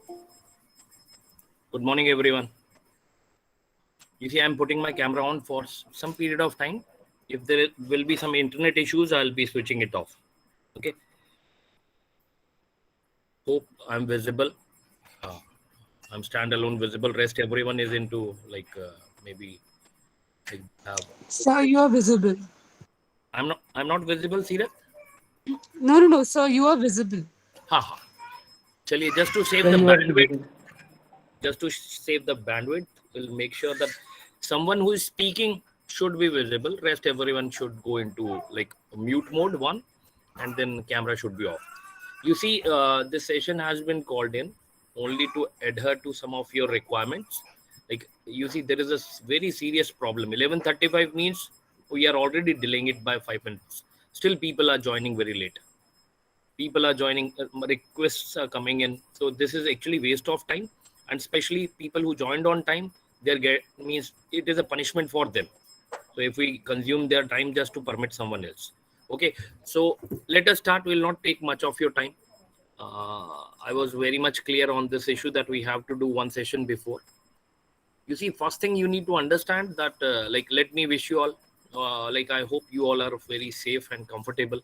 Good morning, everyone. You see, I'm putting my camera on for some period of time. If there will be some internet issues, I'll be switching it off. Okay. Hope I'm visible. Uh, I'm standalone visible. Rest everyone is into maybe like, Sir, you are visible. I'm not visible, Sirat. No, sir, you are visible. Ha ha. Chaliye, just to save Sir, the you are bandwidth, visible. we'll make sure that someone who is speaking should be visible. Rest everyone should go into like mute mode one, and then camera should be off. You see, this session has been called in only to adhere to some of your requirements. Like you see, there is a very serious problem. 11:35 means we are already delaying it by 5 minutes. Still, people are joining very late. People are joining, requests are coming in. So this is actually waste of time, and especially people who joined on time, they get means it is a punishment for them. So if we consume their time just to permit someone else. Okay, so let us start. We'll not take much of your time. I was very much clear on this issue that we have to do one session before. You see, first thing you need to understand that, let me wish you all, I hope you all are very safe and comfortable,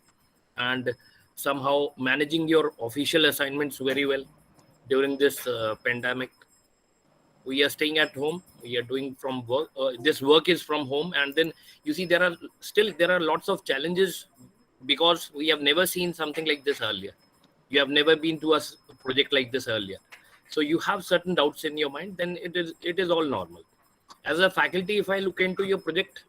and somehow managing your official assignments very well during this pandemic. We are staying at home. We are doing from work. This work is from home, and then you see there are lots of challenges because we have never seen something like this earlier. You have never been to a project like this earlier, so you have certain doubts in your mind. Then it is all normal. As a faculty, if I look into your project,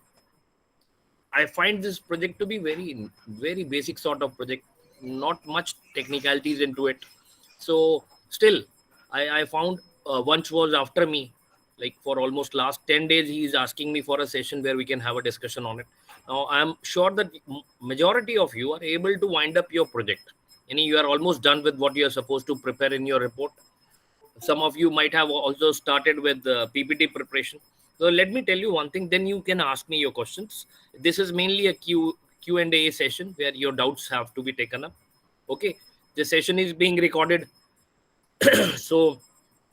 I find this project to be very, very basic sort of project, not much technicalities into it. So still, I found once was after me, like for almost last 10 days, he is asking me for a session where we can have a discussion on it. Now, I'm sure that majority of you are able to wind up your project. You are almost done with what you are supposed to prepare in your report. Some of you might have also started with PPT preparation. So let me tell you one thing, then you can ask me your questions. This is mainly a Q&A session where your doubts have to be taken up. Okay, the session is being recorded. So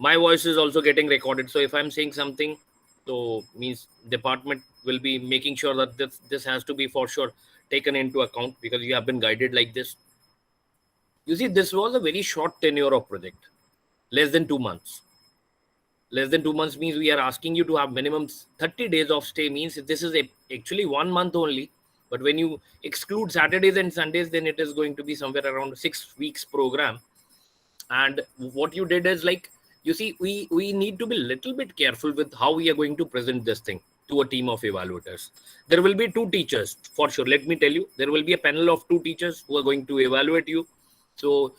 my voice is also getting recorded. So if I'm saying something, so means department will be making sure that this has to be for sure taken into account because you have been guided like this. You see, this was a very short tenure of project, less than 2 months. Less than 2 months means we are asking you to have minimum 30 days of stay, means this is actually 1 month only. But when you exclude Saturdays and Sundays, then it is going to be somewhere around 6 weeks program. And what you did is, like, you see, we need to be a little bit careful with how we are going to present this thing to a team of evaluators. There will be two teachers for sure. Let me tell you, there will be a panel of two teachers who are going to evaluate you. So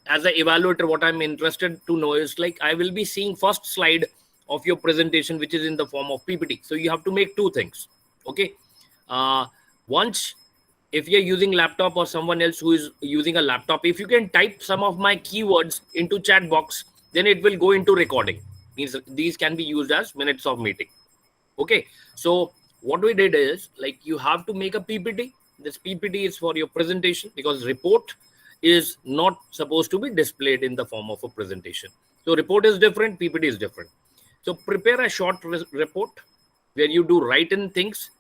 as an evaluator, what I'm interested to know is, like, I will be seeing first slide of your presentation, which is in the form of PPT. So you have to make two things. Okay. Once, if you're using laptop or someone else who is using a laptop, if you can type some of my keywords into chat box, then it will go into recording. Means these can be used as minutes of meeting. Okay, so what we did is, like, you have to make a PPT. This PPT is for your presentation because report is not supposed to be displayed in the form of a presentation. So report is different, PPT is different. So prepare a short report where you do write in things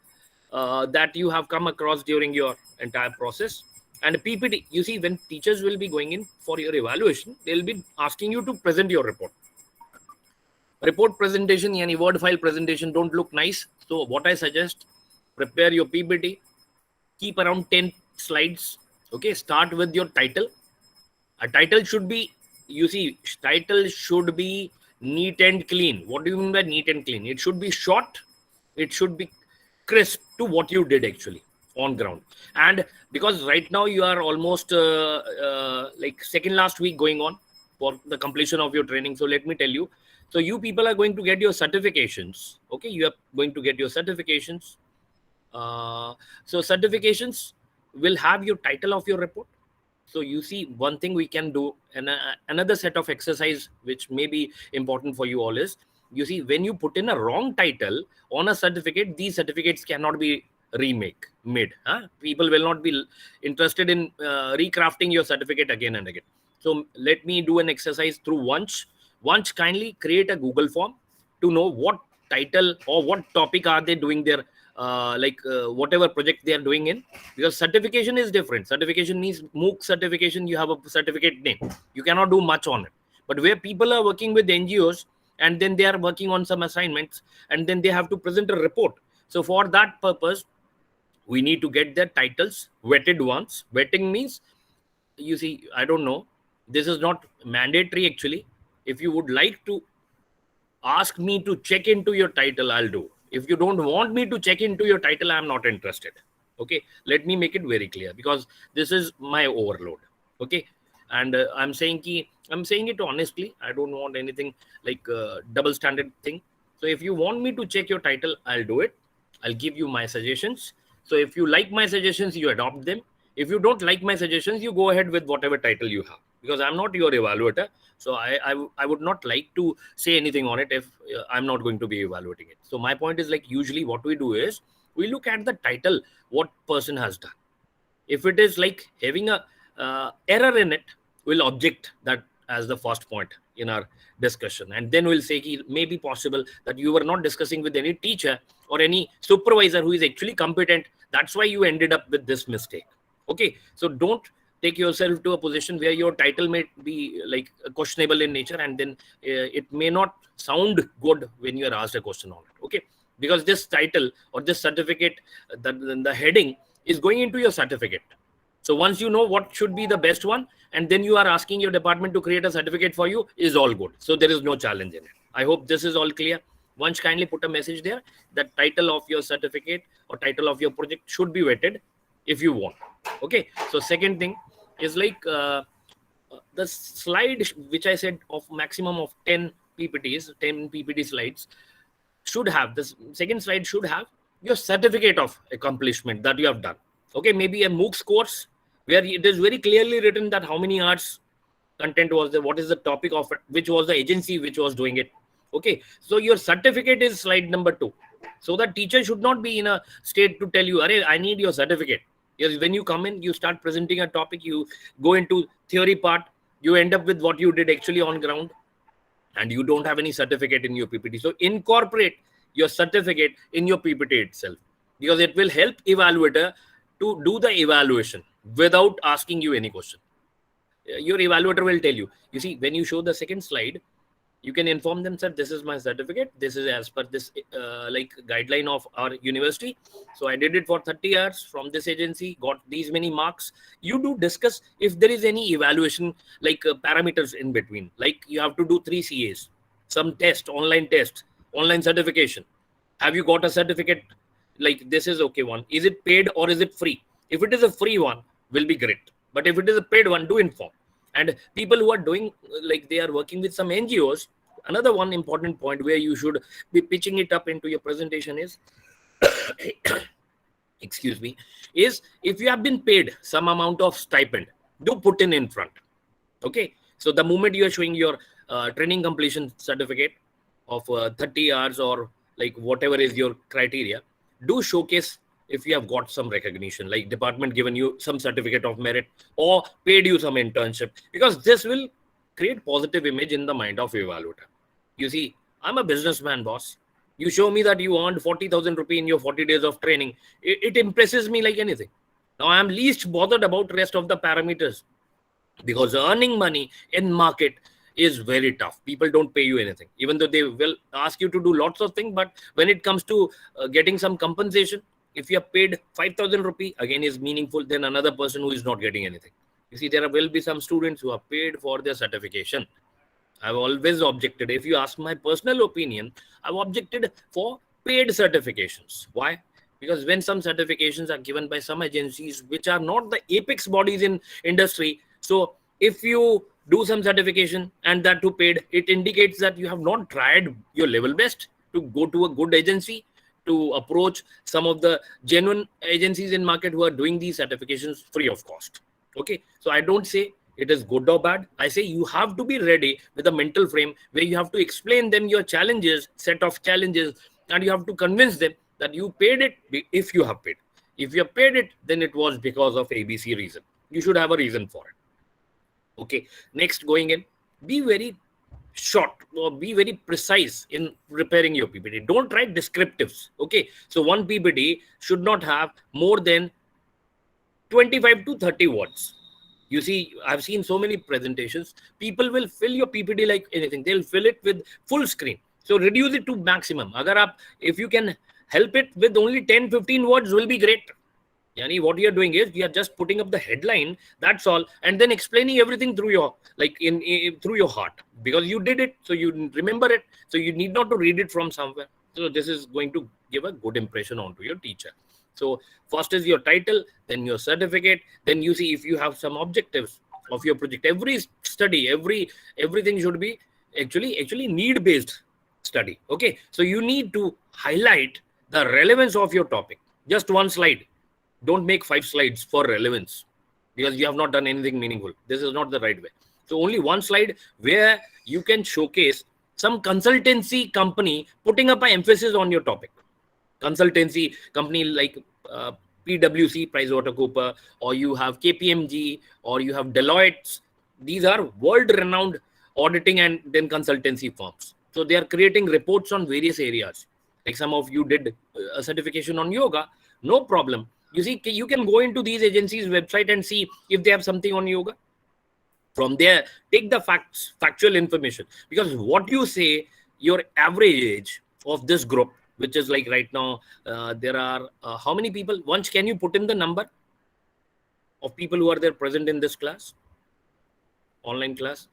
that you have come across during your entire process. And PPT, you see, when teachers will be going in for your evaluation, they'll be asking you to present your report. Report presentation, any word file presentation don't look nice. So what I suggest, prepare your PPT, keep around 10 slides. Okay, start with your title. A title should be, you see, title should be neat and clean. What do you mean by neat and clean? It should be short, it should be crisp to what you did actually on ground. And because right now you are almost like second last week going on for the completion of your training, so let me tell you, so you people are going to get your certifications. Okay, you are going to get your certifications. So certifications will have your title of your report. So you see, one thing we can do, and another set of exercise which may be important for you all is, you see, when you put in a wrong title on a certificate, these certificates cannot be made. People will not be interested in recrafting your certificate again and again. So let me do an exercise through once Once kindly create a Google form to know what title or what topic are they doing their whatever project they are doing in, because certification is different. Certification means MOOC certification, you have a certificate name, you cannot do much on it. But where people are working with NGOs and then they are working on some assignments and then they have to present a report, so for that purpose we need to get their titles vetted once. Vetting means, you see, I don't know, this is not mandatory actually. If you would like to ask me to check into your title, I'll do. If you don't want me to check into your title, I'm not interested. Okay, let me make it very clear, because this is my overload. Okay, and I'm saying it honestly. I don't want anything like double standard thing. So if you want me to check your title, I'll do it. I'll give you my suggestions. So if you like my suggestions, you adopt them. If you don't like my suggestions, you go ahead with whatever title you have, because I'm not your evaluator. So I would not like to say anything on it if I'm not going to be evaluating it. So my point is, like, usually what we do is we look at the title, what person has done. If it is like having a error in it, we'll object that as the first point in our discussion, and then we'll say it may be possible that you were not discussing with any teacher or any supervisor who is actually competent. That's why you ended up with this mistake. Okay, so don't take yourself to a position where your title may be like questionable in nature, and then it may not sound good when you are asked a question on it. Okay, because this title or this certificate, the heading is going into your certificate. So once you know what should be the best one, and then you are asking your department to create a certificate for you, is all good. So there is no challenge in it. I hope this is all clear. Once kindly put a message there that title of your certificate or title of your project should be vetted if you want. Okay, so second thing is like the slide which I said of maximum of 10 PPTs, 10 PPT slides should have, this second slide should have your certificate of accomplishment that you have done. Okay, maybe a MOOCs course where it is very clearly written that how many hours content was there, what is the topic of it, which was the agency which was doing it. Okay, so your certificate is slide number 2. So the teacher should not be in a state to tell you, "Arey, I need your certificate." Yes, when you come in, you start presenting a topic, you go into theory part, you end up with what you did actually on ground, and you don't have any certificate in your PPT. So incorporate your certificate in your PPT itself, because it will help evaluator to do the evaluation without asking you any question. Your evaluator will tell you. You see, when you show the second slide, you can inform them, sir, this is my certificate. This is as per this like guideline of our university. So I did it for 30 hours from this agency, got these many marks. You do discuss if there is any evaluation, like parameters in between. Like you have to do 3 CAs, some test, online certification. Have you got a certificate? Like this is okay one. Is it paid or is it free? If it is a free one, will be great. But if it is a paid one, do inform. And people who are doing, like they are working with some NGOs, another one important point where you should be pitching it up into your presentation is, excuse me, is if you have been paid some amount of stipend, do put in front. Okay, so the moment you are showing your training completion certificate of 30 hours or like whatever is your criteria, do showcase if you have got some recognition, like department given you some certificate of merit or paid you some internship, because this will create positive image in the mind of evaluator. You see, I'm a businessman, boss. You show me that you earned 40,000 rupees in your 40 days of training. It impresses me like anything. Now I am least bothered about rest of the parameters, because earning money in market is very tough. People don't pay you anything, even though they will ask you to do lots of things. But when it comes to getting some compensation, if you are paid 5,000 rupee, again is meaningful than another person who is not getting anything. You see, there will be some students who are paid for their certification. I've always objected. If you ask my personal opinion, I've objected for paid certifications. Why? Because when some certifications are given by some agencies which are not the apex bodies in industry, so if you do some certification and that too paid, it indicates that you have not tried your level best to go to a good agency, to approach some of the genuine agencies in market who are doing these certifications free of cost. Okay, so I don't say it is good or bad. I say you have to be ready with a mental frame where you have to explain them your challenges, set of challenges, and you have to convince them that you paid it if you have paid. If you have paid it, then it was because of ABC reason. You should have a reason for it. Okay, next, going in, be very short, or be very precise in preparing your PPT. Don't write descriptives. Okay, so one PPT should not have more than 25 to 30 words. You see, I've seen so many presentations. People will fill your PPT like anything. They'll fill it with full screen. So reduce it to maximum. If you can help it with only 10-15 words, will be great. Yani, what you're doing is, you are just putting up the headline, that's all, and then explaining everything through your, like through your heart, because you did it, so you remember it, so you need not to read it from somewhere. So this is going to give a good impression onto your teacher. So first is your title, then your certificate, then you see if you have some objectives of your project. Every study, everything should be actually need based study. Okay, so you need to highlight the relevance of your topic. Just one slide. Don't make 5 slides for relevance, because you have not done anything meaningful. This is not the right way. So only one slide where you can showcase some consultancy company putting up an emphasis on your topic. Consultancy company like PwC, PricewaterhouseCoopers, or you have KPMG, or you have Deloitte. These are world-renowned auditing and then consultancy firms. So they are creating reports on various areas. Like some of you did a certification on yoga, no problem. You see, you can go into these agencies' website and see if they have something on yoga. From there, take the factual information. Because what you say, your average age of this group, which is like right now, there are how many people? Once, can you put in the number of people who are there present in this class, online class?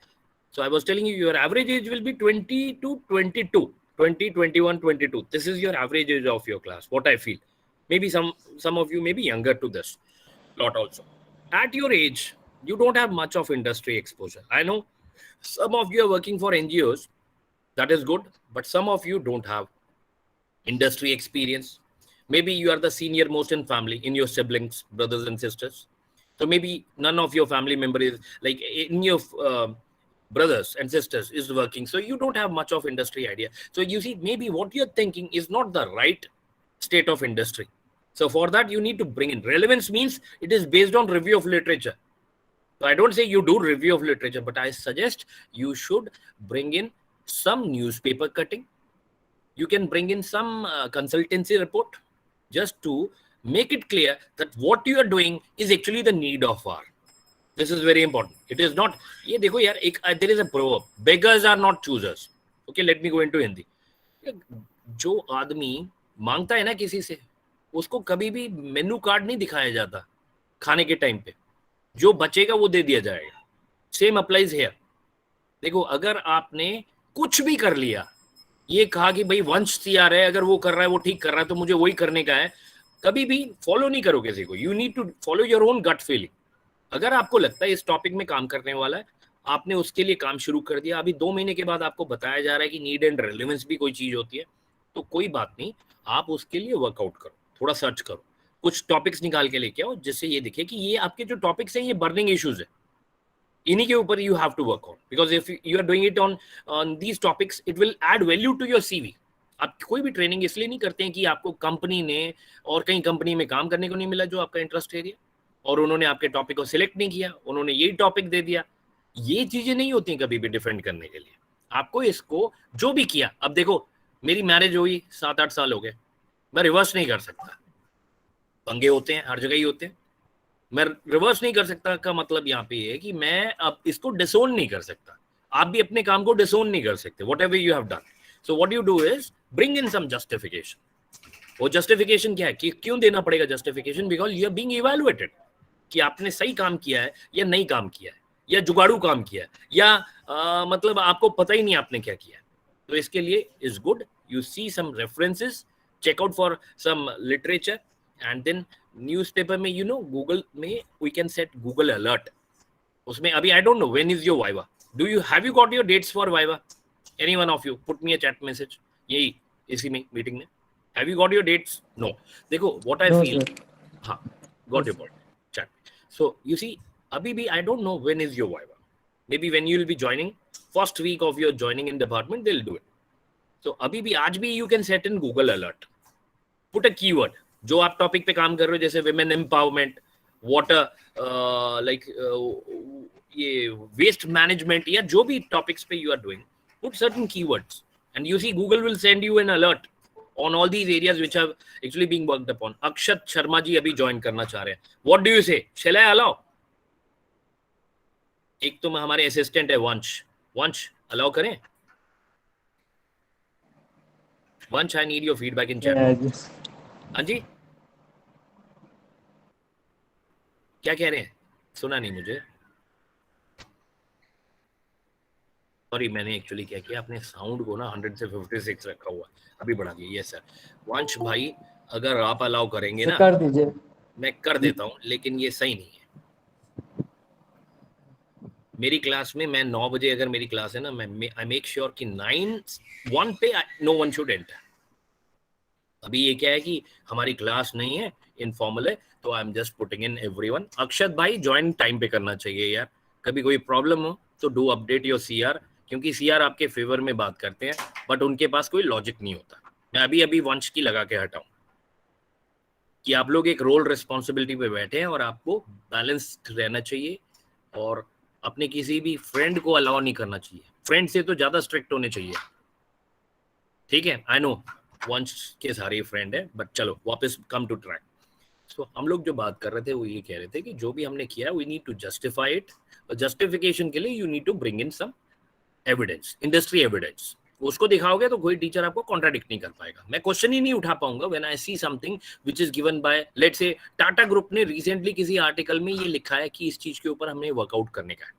So I was telling you, your average age will be 20 to 22, 20, 21, 22. This is your average age of your class, what I feel. Maybe some of you may be younger to this lot also. At your age, you don't have much of industry exposure. I know some of you are working for NGOs. That is good. But some of you don't have industry experience. Maybe you are the senior most in family, in your siblings, brothers and sisters. So maybe none of your family member is like in your brothers and sisters is working. So you don't have much of industry idea. So you see, maybe what you're thinking is not the right state of industry. So for that, you need to bring in relevance. Means it is based on review of literature. So I don't say you do review of literature, but I suggest you should bring in some newspaper cutting. You can bring in some consultancy report, just to make it clear that what you are doing is actually the need of our. This is very important. It is not, ये देखो यार, there is a proverb, beggars are not choosers. Okay, let me go into Hindi. जो आदमी मांगता है ना किसी से, उसको कभी भी मेनू कार्ड नहीं दिखाया जाता खाने के टाइम पे. जो बचेगा वो दे दिया जाएगा. Same applies here. देखो, अगर आपने कुछ भी कर लिया, ये कहा कि भाई वंश तैयार है, अगर वो कर रहा है, वो ठीक कर रहा है, तो मुझे वही करने का है, कभी भी फॉलो नहीं करो किसी को. You need to follow your own gut feeling. अगर आपको लगता है इस टॉपिक में काम करने वाला है, आपने उसके लिए काम शुरू कर दिया. अभी 2 महीने के बाद आपको बताया जा रहा है कि नीड एंड रेलेवेंस भी कोई चीज होती है, तो कोई बात नहीं, आप उसके लिए वर्कआउट करो, थोड़ा सर्च करो, कुछ टॉपिक्स निकाल के लेके आओ, जिससे ये दिखे कि ये आपके जो टॉपिक्स हैं ये बर्निंग इश्यूज है, इन्हीं के ऊपर you have to work on. Because if you are doing it on these topics, it will add value to your CV. आप कोई भी ट्रेनिंग इसलिए नहीं करते हैं कि आपको कंपनी ने और कहीं कंपनी में काम करने को नहीं मिला जो आपका इंटरेस्ट एरिया, और उन्होंने आपके टॉपिक को सिलेक्ट नहीं किया, उन्होंने यही टॉपिक दे दिया. ये चीजें नहीं होती कभी भी डिफेंड करने के लिए. आपको इसको जो भी किया, अब देखो मेरी मैरिज हुई 7-8 साल हो गए, मैं रिवर्स नहीं कर सकता. पंगे होते हैं, हर जगह ही होते हैं. मैं रिवर्स नहीं कर सकता का मतलब यहाँ पे है कि मैं अब इसको डिसोन नहीं कर सकता. आप भी अपने काम को डिसोन नहीं कर सकते, whatever you have done. So what you do is bring in some justification. वो जस्टिफिकेशन क्या है कि क्यों देना पड़ेगा justification? Because you are being evaluated कि आपने सही काम किया है या नहीं काम किया है, या जुगाड़ू काम किया है, या मतलब आपको पता ही नहीं आपने क्या किया है. तो इसके लिए is good you see some references, check out for some literature, and then newspaper में, यू नो, गूगल में we can set Google alert. उसमें अभी I don't know when is your viva. Do you have you got your dates for viva? Any one of you put me a chat message. यही इसी में meeting में have you got your dates? No. देखो what I feel, हाँ, got your point chat. So you see, अभी भी I don't know when is your viva. maybe when you will be joining, first week of your joining in department, they'll do it. So अभी भी, आज भी you can set in Google alert, put a keyword जो आप topic पे काम कर रहे हो, जैसे women empowerment, water, like ये waste management, या जो भी टॉपिक्स पे you are doing, put certain keywords, and you see Google will send you an alert on all these areas which are actually being worked upon. Akshat Sharma ji abhi join करना चाह रहे हैं. What do you say? Shall I allow? एक तो हमारे assistant है वंश allow करें? वंश, I need your feedback in chat. हाँ जी, क्या कह रहे हैं? सुना नहीं मुझे. सॉरी, मैंने एक्चुअली क्या किया, अपने साउंड को ना 100 से 56 रखा हुआ, अभी बढ़ा दिया. Yes sir. वंश भाई, अगर आप अलाउ करेंगे ना कर दीजिए. मैं कर देता हूँ, लेकिन ये सही नहीं है. मेरी क्लास में मैं 9 बजे अगर मेरी क्लास है ना, मैं आई मेक श्योर कि 9:01 पे नो वन शुड एंटर. अभी ये क्या है कि हमारी क्लास नहीं है, इनफॉर्मल है, तो I am just putting in everyone. Akshat भाई ज्वाइन टाइम पे करना चाहिए यार. कभी कोई प्रॉब्लम हो तो डू अपडेट योर सीआर, क्योंकि सीआर आपके फेवर में बात करते हैं, बट उनके पास कोई लॉजिक नहीं होता. मैं अभी वंश की लगा के हटाऊं कि आप लोग एक रोल रिस्पॉन्सिबिलिटी पे बैठे हैं और आपको बैलेंस्ड रहना चाहिए, और अपने किसी भी फ्रेंड को अलाउ नहीं करना चाहिए. फ्रेंड से तो ज्यादा स्ट्रिक्ट होने चाहिए. ठीक है, आई नो वंश के सारे फ्रेंड है, बट चलो वापस कम टू ट्रैक. सो हम लोग जो बात कर रहे थे वो ये कह रहे थे कि जो भी हमने किया we need to justify it. Justification के लिए you need to bring in some evidence, industry evidence. उसको दिखाओगे तो कोई टीचर आपको कॉन्ट्राडिक्ट नहीं कर पाएगा. मैं क्वेश्चन ही नहीं उठा पाऊंगा when I see something which is given by, let's say Tata group ने रिसेंटली किसी आर्टिकल में ये लिखा है कि इस चीज के ऊपर हमने वर्कआउट करने का है.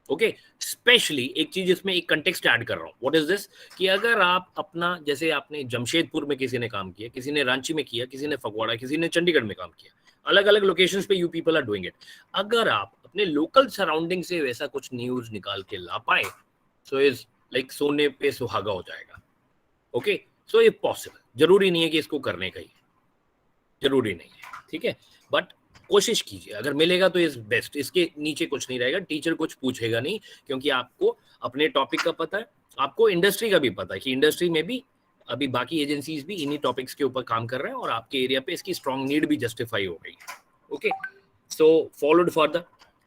ओके, स्पेशली एक चीज इसमें एक कंटेक्स्ट ऐड कर रहा हूँ. व्हाट इज दिस, कि अगर आप अपना, जैसे आपने जमशेदपुर में किसी ने काम किया, किसी ने रांची में किया, किसी ने फगवाड़ा, किसी ने चंडीगढ़ में काम किया, अलग अलग लोकेशंस पे you people are doing it. अगर आप अपने लोकल सराउंडिंग से वैसा कुछ न्यूज निकाल के ला पाए, सो इज लाइक सोने पे सुहागा हो जाएगा. ओके, सो ये पॉसिबल, जरूरी नहीं है कि इसको करने का ही, जरूरी नहीं है. ठीक है, बट कोशिश कीजिए, अगर मिलेगा तो इज बेस्ट. इसके नीचे कुछ नहीं रहेगा, टीचर कुछ पूछेगा नहीं, क्योंकि आपको अपने टॉपिक का पता है, आपको इंडस्ट्री का भी पता है कि इंडस्ट्री में भी अभी बाकी एजेंसीज भी इन्हीं टॉपिक्स के ऊपर काम कर रहे हैं, और आपके एरिया पे इसकी स्ट्रॉन्ग नीड भी जस्टिफाई हो गई. Okay, so followed for the,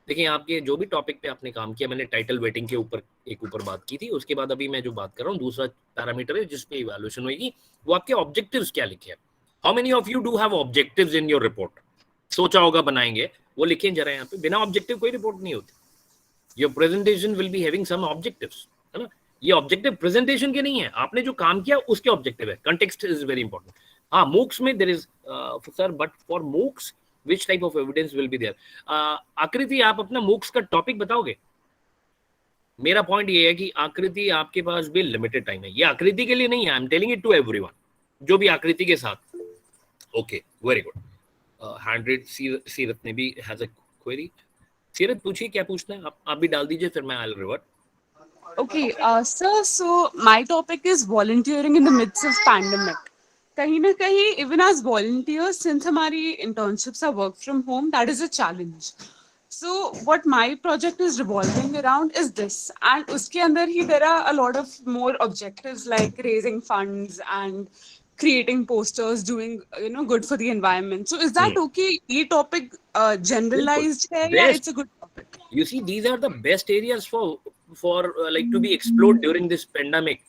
देखिए आपके जो भी टॉपिक पे आपने काम किया, मैंने टाइटल वेटिंग के ऊपर बात की थी. उसके बाद अभी मैं जो बात कर रहा हूँ, दूसरा पैरामीटर है जिसपे इवैल्यूएशन होगी, वो आपके ऑब्जेक्टिव्स क्या लिखे हैं. How many of you do have objectives in your report? सोचा होगा बनाएंगे, वो लिखें जरा यहाँ पे. बिना ऑब्जेक्टिव कोई रिपोर्ट नहीं होती. Your presentation will be having some objectives, है ना. ये ऑब्जेक्टिव प्रेजेंटेशन के नहीं है, आपने जो काम किया उसके ऑब्जेक्टिव है. Context is very important. हाँ, मूक्स में there is sir, but for MOOCs which type of evidence will be there? आकृति, आप अपना मूक्स का टॉपिक बताओगे? मेरा पॉइंट ये है कि आकृति, आपके पास भी लिमिटेड टाइम है. ये आकृति के लिए नहीं है, I am telling it to everyone जो भी आकृति के साथ. Okay, very good. 100 सीरत ने भी हैज अ क्वेरी. सीरत पूछिए, क्या पूछना है आप भी डाल दीजिए, फिर मैं I will revert. Okay, sir, so my topic is volunteering in the midst of pandemic. कहीं ना कहीं even as volunteers, since हमारी internships are work from home, that is a challenge. So what my project is revolving around is this, and उसके अंदर ही there are a lot of more objectives like raising funds and creating posters, doing good for the environment. So is that okay? ये topic generalized है या it's a good topic? You see, these are the best areas for like to be explored during this pandemic.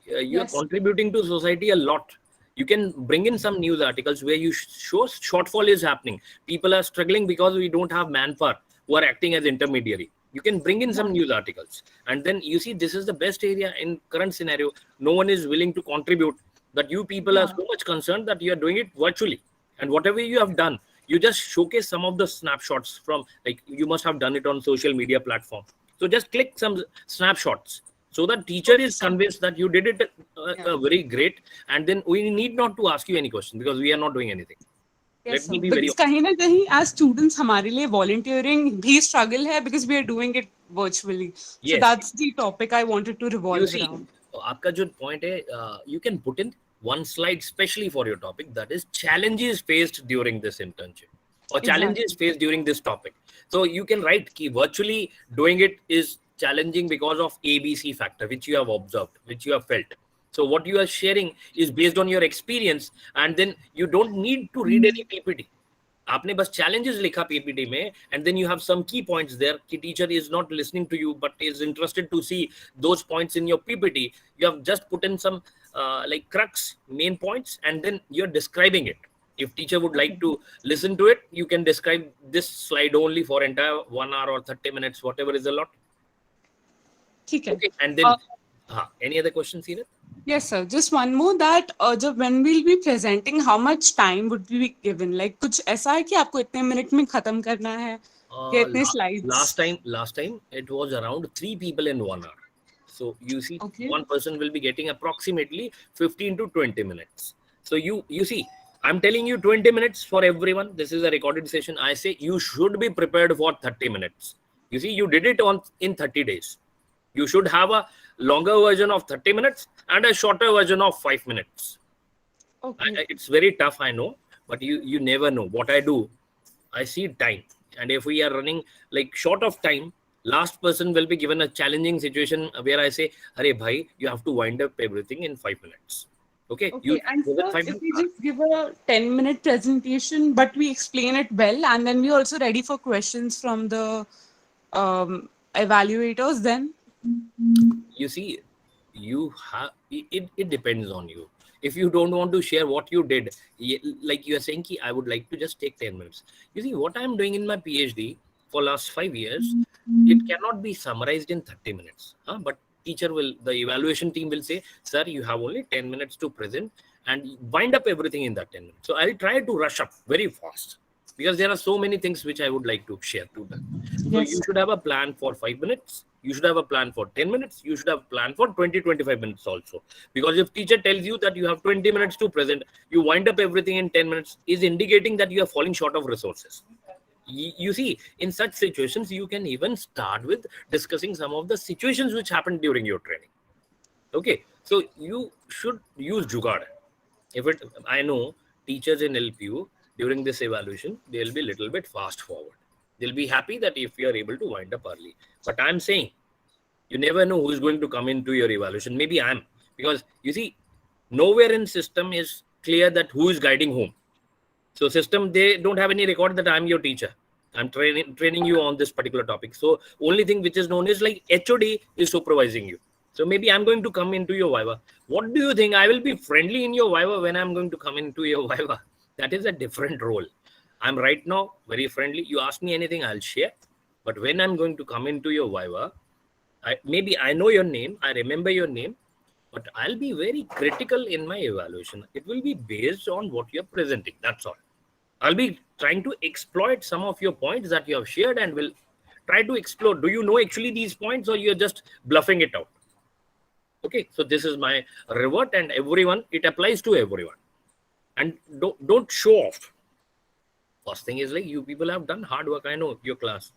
You are contributing to society a lot. You can bring in some news articles where you show shortfall is happening. People are struggling because we don't have manpower who are acting as intermediary. You can bring in some news articles, and then you see this is the best area in current scenario. No one is willing to contribute, but you people are so much concerned that you are doing it virtually, and whatever you have done, you just showcase some of the snapshots from, like, you must have done it on social media platform. So just click some snapshots, so the teacher is convinced that you did it very great, and then we need not to ask you any question because we are not doing anything. Yes, Let me be because very कहीं ना कहीं as students हमारे लिए volunteering भी struggle है because we are doing it virtually. So Yes. that's the topic I wanted to You revolve see, around. आपका जो point है, you can put in one slide specially for your topic, that is challenges faced during this internship or challenges faced during this topic. So you can write कि virtually doing it is challenging because of ABC factor which you have observed, which you have felt. So what you are sharing is based on your experience, and then you don't need to read any PPT. आपने बस challenges लिखा PPT में, and then you have some key points there कि teacher is not listening to you but is interested to see those points in your PPT. You have just put in some like crux main points, and then you're describing it. If teacher would like to listen to it, you can describe this slide only for entire 1 hour or 30 minutes, whatever is a lot. ठीक है. Okay, and then any other questions here? Yes, sir. Just one more that जब when we'll be presenting, how much time would be given? Like कुछ ऐसा है कि आपको इतने minute में खत्म करना है या इतने slides? Last time it was around 3 people in 1 hour. So you see, Okay. one person will be getting approximately 15 to 20 minutes. So you see, I'm telling you 20 minutes for everyone. This is a recorded session. I say you should be prepared for 30 minutes. You see, you did it in 30 days. You should have a longer version of 30 minutes and a shorter version of 5 minutes. Okay. It's very tough, I know, but you never know. What I do, I see time, and if we are running like short of time, last person will be given a challenging situation where I say, "Arey bhai, you have to wind up everything in 5 minutes." Okay. Okay, and within sir, 5 if minutes. we just give a 10-minute presentation, but we explain it well, and then we're also ready for questions from the evaluators, then? You see, you have it depends on you. If you don't want to share what you did, like you are saying ki, I would like to just take 10 minutes. You see, what I'm doing in my PhD for last 5 years, it cannot be summarized in 30 minutes. But the evaluation team will say, sir, you have only 10 minutes to present and wind up everything in that 10 minutes. So I'll try to rush up very fast because there are so many things which I would like to share to them. So Yes. you should have a plan for 5 minutes. You should have a plan for 10 minutes. You should have a plan for 20-25 minutes also. Because if teacher tells you that you have 20 minutes to present, you wind up everything in 10 minutes, is indicating that you are falling short of resources. You see, in such situations, you can even start with discussing some of the situations which happened during your training. Okay, so you should use Jugaad. I know teachers in LPU during this evaluation, they'll be a little bit fast forward. They'll be happy that if you are able to wind up early. But I'm saying, you never know who is going to come into your evaluation. Maybe I'm, because you see, nowhere in system is clear that who is guiding whom. So system, they don't have any record that I'm your teacher. I'm training you on this particular topic. So only thing which is known is like HOD is supervising you. So maybe I'm going to come into your Viva. What do you think? I will be friendly in your Viva when I'm going to come into your Viva. That is a different role. I'm right now very friendly. You ask me anything, I'll share. But when I'm going to come into your Viva, maybe I know your name, I remember your name, but I'll be very critical in my evaluation. It will be based on what you're presenting. That's all. I'll be trying to exploit some of your points that you have shared and will try to explore. Do you know actually these points or you're just bluffing it out? Okay, so this is my revert, and everyone, it applies to everyone. And don't show off. First thing is like, you people have done hard work. I know your class,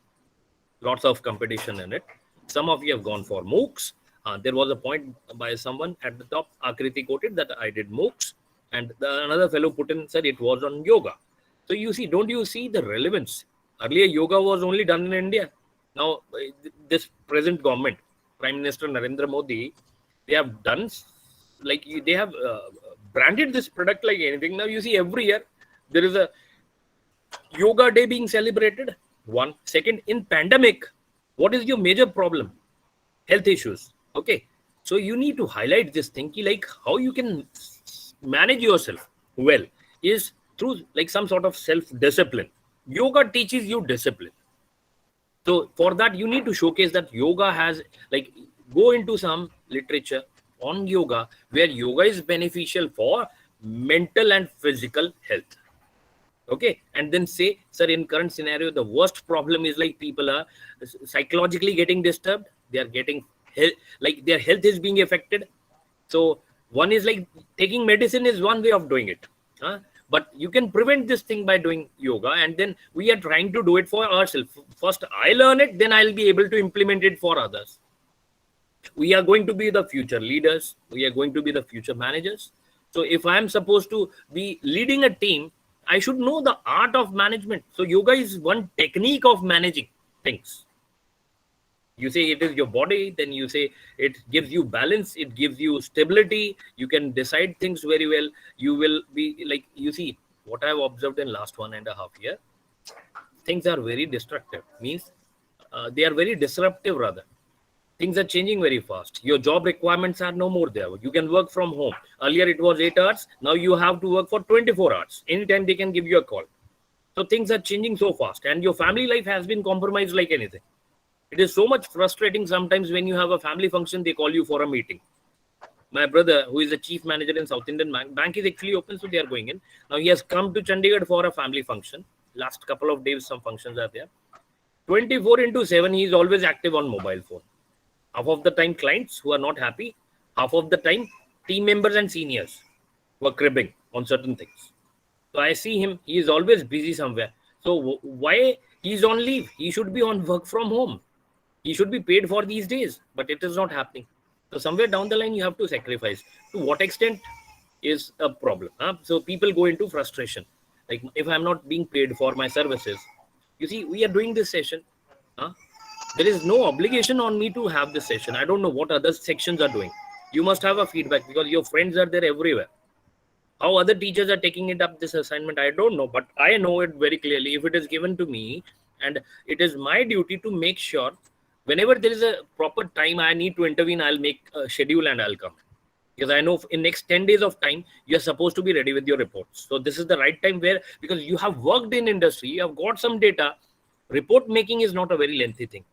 lots of competition in it. Some of you have gone for MOOCs. There was a point by someone at the top, Akriti quoted that I did MOOCs, and another fellow put in, said it was on yoga. So you see, don't you see the relevance? Earlier, yoga was only done in India. Now, this present government, Prime Minister Narendra Modi, they have done, like they have branded this product like anything. Now you see, every year there is a yoga day being celebrated. One. Second, in pandemic, what is your major problem? Health issues. Okay. So you need to highlight this thing, like how you can manage yourself well is through like some sort of self-discipline. Yoga teaches you discipline. So for that, you need to showcase that yoga has, like, go into some literature on yoga where yoga is beneficial for mental and physical health. Okay, and then say, sir, in current scenario, the worst problem is like people are psychologically getting disturbed. They are getting like their health is being affected. So one is like taking medicine is one way of doing it. But you can prevent this thing by doing yoga, and then we are trying to do it for ourselves. First, I learn it, then I'll be able to implement it for others. We are going to be the future leaders. We are going to be the future managers. So if I'm supposed to be leading a team, I should know the art of management. So yoga is one technique of managing things. You say it is your body, then you say it gives you balance, it gives you stability. You can decide things very well. You will be like, you see, what I have observed in last 1.5 year, things are very destructive. Means they are very disruptive rather. Things are changing very fast. Your job requirements are no more there. You can work from home. Earlier it was 8 hours. Now you have to work for 24 hours. Anytime they can give you a call. So things are changing so fast, and your family life has been compromised like anything. It is so much frustrating sometimes when you have a family function, they call you for a meeting. My brother, who is the chief manager in South Indian Bank is actually open, so they are going in. Now he has come to Chandigarh for a family function. Last couple of days, some functions are there. 24/7, he is always active on mobile phone. Half of the time, clients who are not happy. Half of the time, team members and seniors who are cribbing on certain things. So I see him, he is always busy somewhere. So why he's on leave? He should be on work from home. He should be paid for these days, but it is not happening. So somewhere down the line, you have to sacrifice. To what extent is a problem? So people go into frustration. Like if I'm not being paid for my services, you see, we are doing this session. There is no obligation on me to have this session. I don't know what other sections are doing. You must have a feedback because your friends are there everywhere. How other teachers are taking it up this assignment, I don't know, but I know it very clearly. If it is given to me, and it is my duty to make sure whenever there is a proper time I need to intervene, I'll make a schedule and I'll come. Because I know in next 10 days of time, you're supposed to be ready with your reports. So this is the right time where, because you have worked in industry, you have got some data, report making is not a very lengthy thing.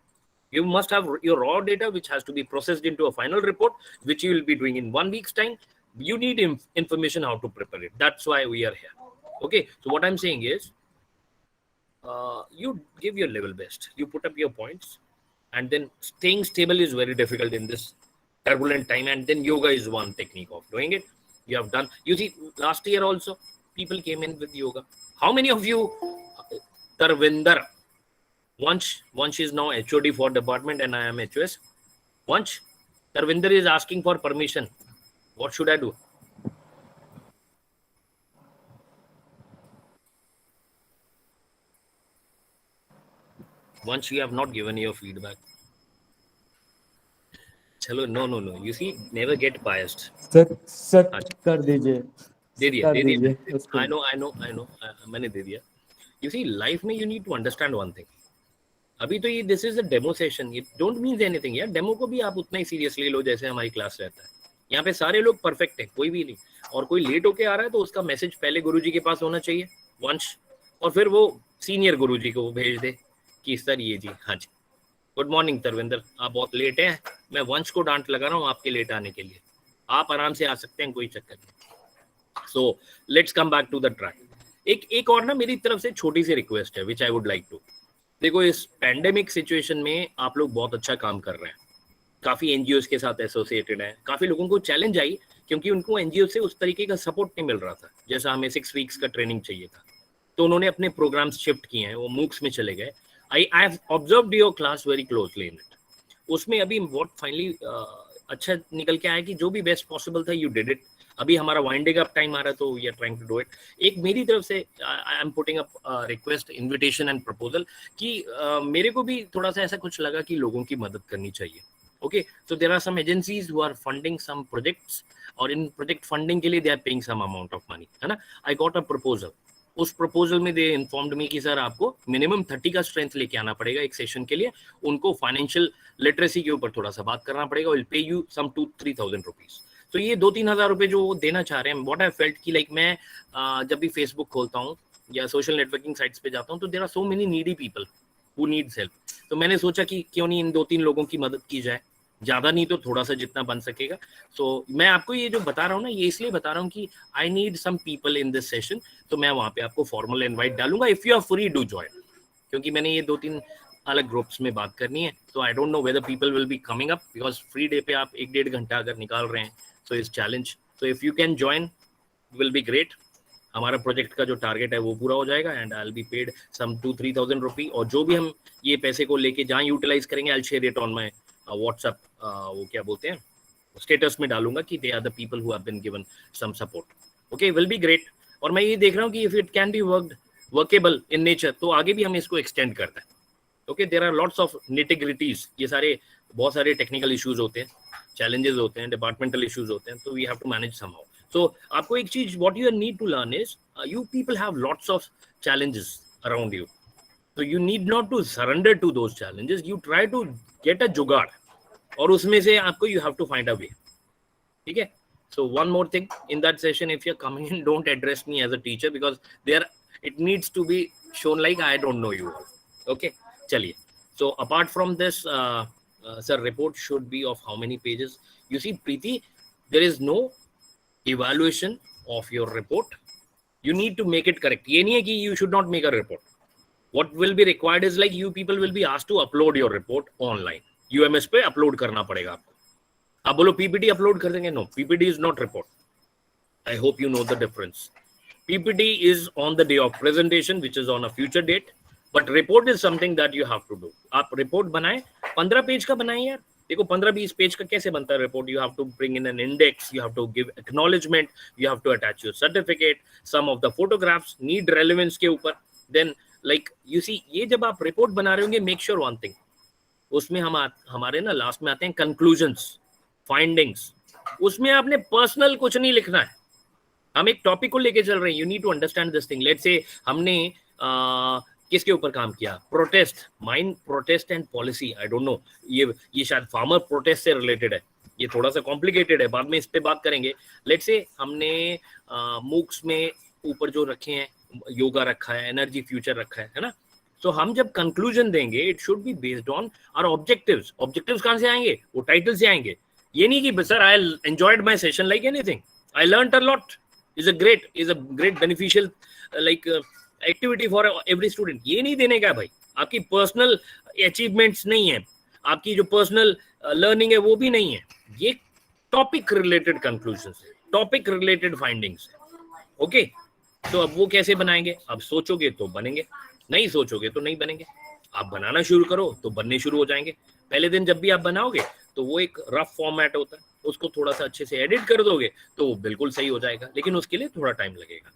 You must have your raw data, which has to be processed into a final report, which you will be doing in 1 week's time. You need information how to prepare it. That's why we are here. Okay. So what I'm saying is, you give your level best. You put up your points, and then staying stable is very difficult in this turbulent time. And then yoga is one technique of doing it. You have done. You see, last year also people came in with yoga. How many of you, Tarvinder? Once is now HOD for department and I am HOS. Once Tarvinder is asking for permission. What should I do? Once you have not given your feedback. Chalo, no. You see, never get biased. Sir कर दीजिए. दे दिया. I know. मैंने दे दिया. You see, life में you need to understand one thing. अभी तो ये this is a demo session. It don't mean anything यार. डेमो को भी आप उतना ही सीरियसली लो जैसे हमारी क्लास रहता है. यहाँ पे सारे लोग परफेक्ट है, कोई भी नहीं. और कोई लेट होके आ रहा है तो उसका मैसेज पहले गुरुजी के पास होना चाहिए वंश, और फिर वो सीनियर गुरुजी को भेज दे कि सर ये जी. हाँ जी, गुड मॉर्निंग तरविंदर, आप बहुत लेट हैं. मैं वंश को डांट लगा रहा हूँ आपके लेट आने के लिए. आप आराम से आ सकते हैं, कोई चक्कर नहीं. So let's come back to the track. एक और ना मेरी तरफ से छोटी सी रिक्वेस्ट है विच आई वुड लाइक टू. देखो, इस पैंडेमिक सिचुएशन में आप लोग बहुत अच्छा काम कर रहे हैं. काफी एनजीओ के साथ एसोसिएटेड हैं. काफी लोगों को चैलेंज आई क्योंकि उनको एनजीओ से उस तरीके का सपोर्ट नहीं मिल रहा था जैसा हमें 6 वीक्स का ट्रेनिंग चाहिए था. तो उन्होंने अपने प्रोग्राम्स शिफ्ट किए हैं, वो मूक्स में चले गए. I have observed your class very closely in it. उसमें अभी व्हाट फाइनली अच्छा निकल के आया कि जो भी बेस्ट पॉसिबल था यू डिड इट. अभी हमारा वाइंडिंग अप टाइम आ रहा है तो we are trying to do it. एक मेरी तरफ से I am putting up request, invitation and proposal कि मेरे को भी थोड़ा सा ऐसा कुछ लगा कि लोगों की मदद करनी चाहिए. Okay, so there are some agencies who are funding some projects, और इन प्रोजेक्ट फंडिंग के लिए they are paying some amount of money, है ना. I got a proposal. उस प्रपोजल में दे इन्फॉर्म्ड मी कि सर आपको मिनिमम 30 का स्ट्रेंथ लेके आना पड़ेगा एक सेशन के लिए. उनको फाइनेंशियल लिटरेसी के ऊपर थोड़ा सा बात करना पड़ेगा. Will pay you some 2-3,000 rupees. तो ये 2-3 हज़ार रुपए जो वो देना चाह रहे हैं, व्हाट आई फेल्ट कि लाइक मैं जब भी फेसबुक खोलता हूँ या सोशल नेटवर्किंग साइट्स पे जाता हूँ तो there are so many needy people who needs help. तो मैंने सोचा कि क्यों नहीं इन 2-3 लोगों की मदद की जाए. ज्यादा नहीं तो थोड़ा सा जितना बन सकेगा. सो मैं आपको ये जो बता रहा हूँ ना, ये इसलिए बता रहा हूँ कि I need some people in this session. तो मैं वहाँ पे आपको फॉर्मल इनवाइट डालूंगा. If you are free do join, क्योंकि मैंने ये 2-3 अलग ग्रुप्स में बात करनी है. तो आई don't know whether people will be coming up, because free day पे आप 1-1.5 घंटा अगर निकाल रहे हैं so is challenge. So if you can join will be great. हमारा प्रोजेक्ट का जो टारगेट है वो पूरा हो जाएगा and I will be paid some 2-3,000 rupee. और जो भी हम ये पैसे को लेके जहाँ यूटिलाइज करेंगे, I will share it on my WhatsApp, वो क्या बोलते हैं, स्टेटस में डालूंगा कि they are the people who have been given some support. Okay, will be great. और मैं ये देख रहा हूँ कि if it can be workable in nature तो आगे भी हम इसको एक्सटेंड करते हैं. Okay, there are lots of nitty gritties. ये सारे बहुत सारे टेक्निकल इश्यूज होते हैं, चैलेंजेस होते हैं, डिपार्टमेंटल इश्यूज होते हैं, तो we have to manage somehow. So आपको एक चीज what you need to learn is you people have lots of challenges around you, so you need not to surrender to those challenges. You try to get a जुगाड़, और उसमें से आपको you have to find a way. ठीक है? So one more thing in that session, if you're coming in, don't address me as a teacher, because there it needs to be shown like I don't know you all. Okay, चलिए. So apart from this, sir, report should be of how many pages? You see, Preeti, there is no evaluation of your report. You need to make it correct. ये नहीं है कि you should not make a report. What will be required is like you people will be asked to upload your report online. UMS पे upload करना पड़ेगा आपको. आप बोलो PPT upload कर देंगे? No, PPT is not report. I hope you know the difference. PPT is on the day of presentation, which is on a future date. But report is something that you have to do. आप report बनाएं, 15 page का बनाएं यार. देखो 15-20 page का कैसे बनता है report? You have to bring in an index, you have to give acknowledgement, you have to attach your certificate, some of the photographs need relevance के ऊपर. Then like you see, ये जब आप report बना रहे होंगे, make sure one thing, उसमें हमारे ना लास्ट में आते हैं conclusions, findings. उसमें आपने पर्सनल कुछ नहीं लिखना है. हम एक टॉपिक को लेके चल रहे हैं. You need to understand this thing. Let's say हमने किसके ऊपर काम किया? Protest, mine protest and policy. I don't know, ये शायद फार्मर प्रोटेस्ट से रिलेटेड है. ये थोड़ा सा कॉम्प्लिकेटेड है, बाद में इस पे बात करेंगे. लेट्स से हमने मूक्स में ऊपर जो रखे हैं, योगा रखा है, एनर्जी फ्यूचर रखा है ना. तो हम जब कंक्लूजन देंगे, it should be based on our objectives. Objectives कहाँ से आएंगे? वो टाइटल से आएंगे. ये नहीं कि sir I enjoyed my session like anything, I learned a lot, is a great beneficial activity for every student. ये नहीं देने का भाई. आपकी पर्सनल अचीवमेंट्स नहीं है, आपकी जो पर्सनल लर्निंग है वो भी नहीं है. ये टॉपिक रिलेटेड कंक्लूजन्स है, टॉपिक रिलेटेड फाइंडिंग्स है. ओके, तो अब वो कैसे बनाएंगे? अब सोचोगे तो बनेंगे, नहीं सोचोगे तो नहीं बनेंगे. आप बनाना शुरू करो तो बनने शुरू हो जाएंगे. पहले दिन जब भी आप बनाओगे तो वो एक रफ फॉर्मेट होता है, उसको थोड़ा सा अच्छे से एडिट कर दोगे तो वो बिल्कुल सही हो जाएगा, लेकिन उसके लिए थोड़ा टाइम लगेगा.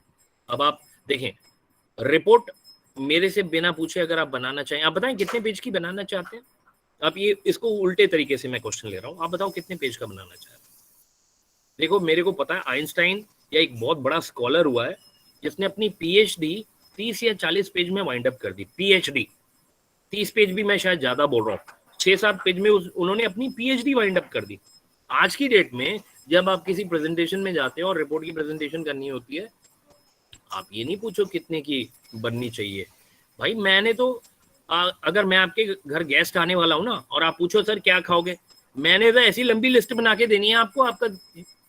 अब आप देखें, रिपोर्ट मेरे से बिना पूछे अगर आप बनाना चाहें, आप बताएं कितने पेज की बनाना चाहते हैं. आप ये इसको उल्टे तरीके से मैं क्वेश्चन ले रहा हूँ. आप बताओ कितने पेज का बनाना चाहते हैं. देखो मेरे को पता है, आइंस्टाइन या एक बहुत बड़ा स्कॉलर हुआ है जिसने अपनी PhD 30 या 40 पेज में वाइंड अप कर दी. PhD 30 पेज भी मैं शायद ज्यादा बोल रहा हूँ, 6-7 पेज में उन्होंने अपनी PhD वाइंड अप कर दी. आज की डेट में जब आप किसी प्रेजेंटेशन में जाते हो और रिपोर्ट की प्रेजेंटेशन करनी होती है, आप ये नहीं पूछो कितने की बननी चाहिए. भाई मैंने तो अगर मैं आपके घर गेस्ट आने वाला हूँ ना, और आप पूछो सर क्या खाओगे, मैंने तो ऐसी लंबी लिस्ट बना के देनी है आपको, आपका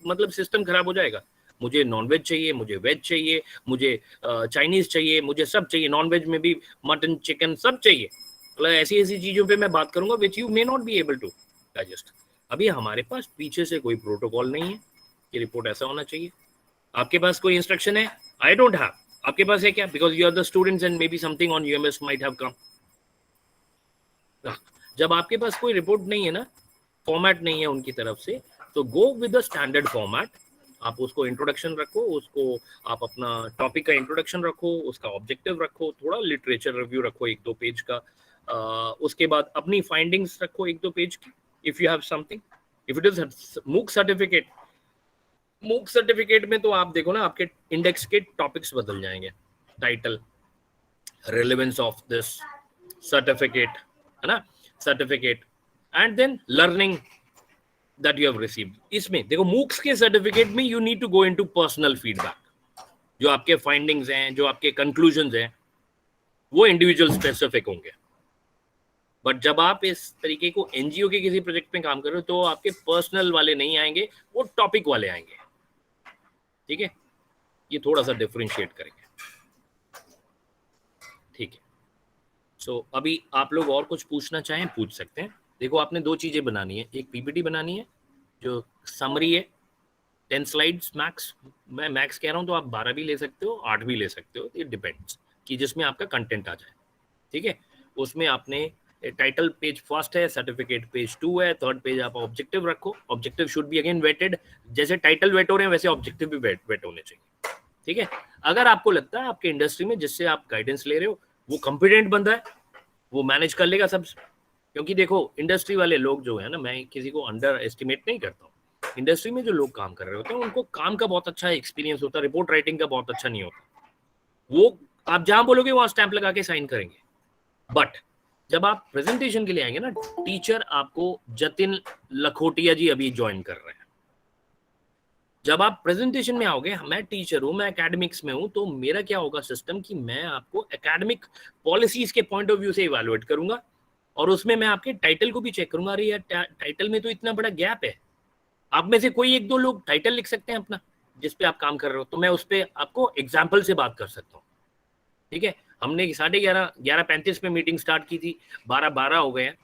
मतलब सिस्टम खराब हो जाएगा. मुझे नॉनवेज चाहिए, मुझे वेज चाहिए, मुझे चाइनीज चाहिए, मुझे सब चाहिए. नॉनवेज में भी मटन, चिकन सब चाहिए. मतलब ऐसी ऐसी चीजों पे मैं बात करूंगा which you may not be able to digest. अभी हमारे पास पीछे से कोई प्रोटोकॉल नहीं है कि रिपोर्ट ऐसा होना चाहिए. आपके पास कोई इंस्ट्रक्शन है? I don't have. आपके पास है क्या? Because you are the students and may be something on UMS might have come. जब आपके पास कोई रिपोर्ट नहीं है ना, फॉर्मेट नहीं है उनकी तरफ से, तो go with the standard format. आप उसको इंट्रोडक्शन रखो, उसको आप अपना टॉपिक का इंट्रोडक्शन रखो, उसका ऑब्जेक्टिव रखो, थोड़ा लिटरेचर रिव्यू रखो 1-2 पेज का. उसके बाद अपनी फाइंडिंग्स रखो 1-2 पेज की. If you have something, if it is MOOC certificate में तो आप देखो ना, आपके इंडेक्स के टॉपिक्स बदल जाएंगे. Title, relevance of this certificate, है ना, certificate, and then learning that you have received. इसमें देखो MOOCs के सर्टिफिकेट में you need to go into personal feedback. जो आपके फाइंडिंग्स हैं, जो आपके कंक्लूजन्स हैं, वो इंडिविजुअल स्पेसिफिक होंगे. बट जब आप इस तरीके को NGO के किसी प्रोजेक्ट में काम कर रहे हो तो आपके पर्सनल वाले नहीं आएंगे, वो टॉपिक वाले आएंगे. ठीक है, ये थोड़ा सा डिफरेंशिएट करेंगे. ठीक है. सो अभी आप लोग और कुछ पूछना चाहें पूछ सकते हैं. देखो आपने 2 चीजें बनानी है. एक PPT बनानी है जो समरी है, 10 स्लाइड्स मैक्स. मैं मैक्स कह रहा हूँ तो आप 12 भी ले सकते हो, 8 भी ले सकते हो, इट डिपेंड्स कि जिसमें आपका कंटेंट आ जाए. ठीक है, उसमें आपने टाइटल पेज फर्स्ट है, सर्टिफिकेट पेज 2 है, थर्ड पेज आप ऑब्जेक्टिव रखो. Objective should be again weighted. जैसे टाइटल वेट हो रहे हैं वैसे ऑब्जेक्टिव भी वेट होने चाहिए. ठीक है. अगर आपको लगता है आपके इंडस्ट्री में जिससे आप गाइडेंस ले रहे हो वो कॉम्पिटेंट बंदा है, वो मैनेज कर लेगा सब. क्योंकि देखो इंडस्ट्री वाले लोग जो है ना, मैं किसी को अंडर एस्टिमेट नहीं करता हूँ. इंडस्ट्री में जो लोग काम कर रहे होते हैं उनको काम का बहुत अच्छा एक्सपीरियंस होता है, रिपोर्ट राइटिंग का बहुत अच्छा नहीं होता. वो आप जहां बोलोगे वहां स्टैंप लगा के साइन करेंगे। बट जब आप प्रेजेंटेशन के लिए आएंगे ना, टीचर आपको जतिन लखोटिया जी अभी ज्वाइन कर रहे हैं। जब आप प्रेजेंटेशन में आओगे, मैं टीचर हूं, मैं एकेडमिक्स में हूं, तो मेरा क्या होगा सिस्टम कि मैं आपको एकेडमिक पॉलिसीज के पॉइंट ऑफ व्यू से इवैल्यूएट करूंगा, और उसमें मैं आपके टाइटल को भी चेक करूंगा। अरे यार, टाइटल में तो इतना बड़ा गैप है, आप में से कोई एक दो लोग टाइटल लिख सकते हैं अपना जिस पे आप काम कर रहे हो, तो मैं उस पर आपको एग्जाम्पल से बात कर सकता हूँ। ठीक है, हमने 11:35 पे मीटिंग स्टार्ट की थी, 12:12 हो गए हैं।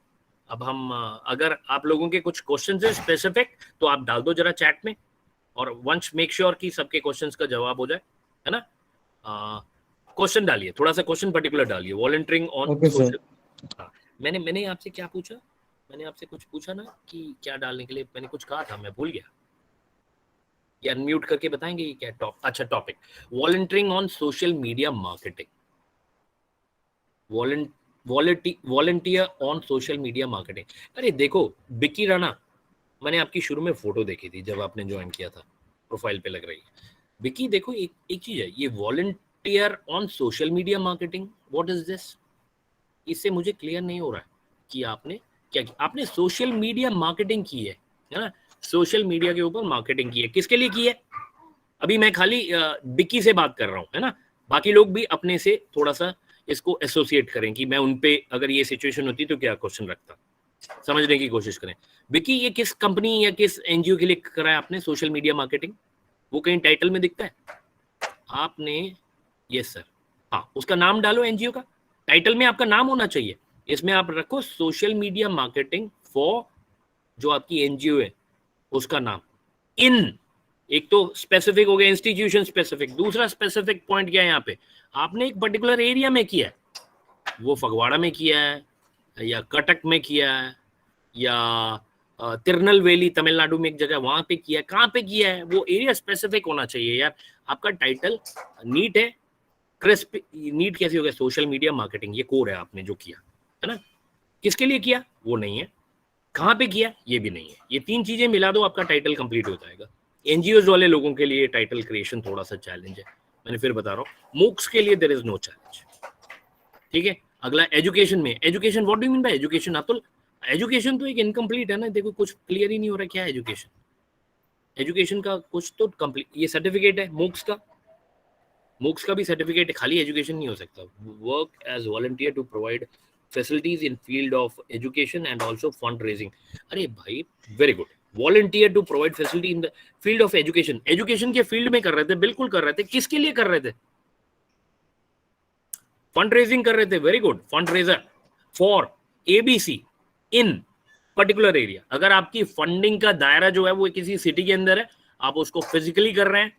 अब हम अगर आप लोगों के कुछ क्वेश्चन है स्पेसिफिक तो आप डाल दो जरा चैट में, और वंश मेक श्योर कि सबके क्वेश्चंस का जवाब हो जाए, है ना। क्वेश्चन डालिए, थोड़ा सा क्वेश्चन पर्टिकुलर डालिए। Volunteering on social. मैंने आपसे क्या पूछा? मैंने आपसे कुछ पूछा ना कि क्या डालने के लिए, मैंने कुछ कहा था, मैं भूल गया। ये अनम्यूट करके बताएंगे ये क्या अच्छा topic, volunteering on social media marketing. Volunteer on social media marketing. अरे देखो बिक्की राणा, मैंने आपकी शुरू में फोटो देखी थी जब आपने ज्वाइन किया था, प्रोफाइल पे लग रही है। बिक्की देखो, एक चीज है, ये volunteer on social media marketing, what is this? इससे मुझे क्लियर नहीं हो रहा है कि आपने क्या किया। आपने सोशल मीडिया मार्केटिंग की है ना, सोशल मीडिया के ऊपर मार्केटिंग की है, किसके लिए की है? अभी मैं खाली बिक्की से बात कर रहा हूँ, है ना। बाकी लोग भी अपने से थोड़ा सा इसको एसोसिएट करें कि मैं उनपे अगर ये सिचुएशन होती तो क्या क्वेश्चन रखता, समझने की कोशिश करें। बिक्की, ये किस कंपनी या किस एनजीओ के लिए कराया आपने सोशल मीडिया मार्केटिंग? वो कहीं टाइटल में दिखता है आपने? यस सर, हाँ, उसका नाम डालो एनजीओ का, टाइटल में आपका नाम होना चाहिए। इसमें आप रखो सोशल मीडिया मार्केटिंग फॉर जो आपकी एनजीओ है उसका नाम। इन एक तो स्पेसिफिक हो गया, इंस्टीट्यूशन स्पेसिफिक। दूसरा स्पेसिफिक पॉइंट क्या है यहाँ पे, आपने एक पर्टिकुलर एरिया में किया है, वो फगवाड़ा में किया है या कटक में किया है या तिरुनेलवेली तमिलनाडु में एक जगह वहां पे किया है, कहाँ पे किया है, वो एरिया स्पेसिफिक होना चाहिए यार। आपका टाइटल नीट है, क्रिस्प। नीट कैसे हो गया? सोशल मीडिया मार्केटिंग, ये कोर है आपने जो किया है ना। किसके लिए किया वो नहीं है, कहाँ पे किया ये भी नहीं है। ये तीन चीजें मिला दो, आपका टाइटल कंप्लीट हो जाएगा। एनजीओ वाले लोगों के लिए टाइटल क्रिएशन थोड़ा सा चैलेंज है, मैंने फिर बता रहा हूँ। मूक्स के लिए देयर इज नो चैलेंज। ठीक है, अगला एजुकेशन में। Education, what do you mean by education Atul? Education तो एक इनकम्प्लीट है ना, देखो कुछ क्लियर ही नहीं हो रहा क्या है एजुकेशन। एजुकेशन का कुछ तो कंप्लीट, ये सर्टिफिकेट है मूक्स का, मूक्स का भी सर्टिफिकेट है, खाली एजुकेशन नहीं हो सकता। Work as volunteer to provide facilities in field of education and also fund raising. अरे भाई very good, volunteer to provide facility in the field of education. Education के फील्ड में कर रहे थे, बिल्कुल कर रहे थे। किसके लिए कर रहे थे? फंड रेजिंग कर रहे थे, very good. Fund raiser for ABC in particular area. अगर आपकी फंडिंग का दायरा जो है वो किसी सिटी के अंदर है, आप उसको फिजिकली कर रहे हैं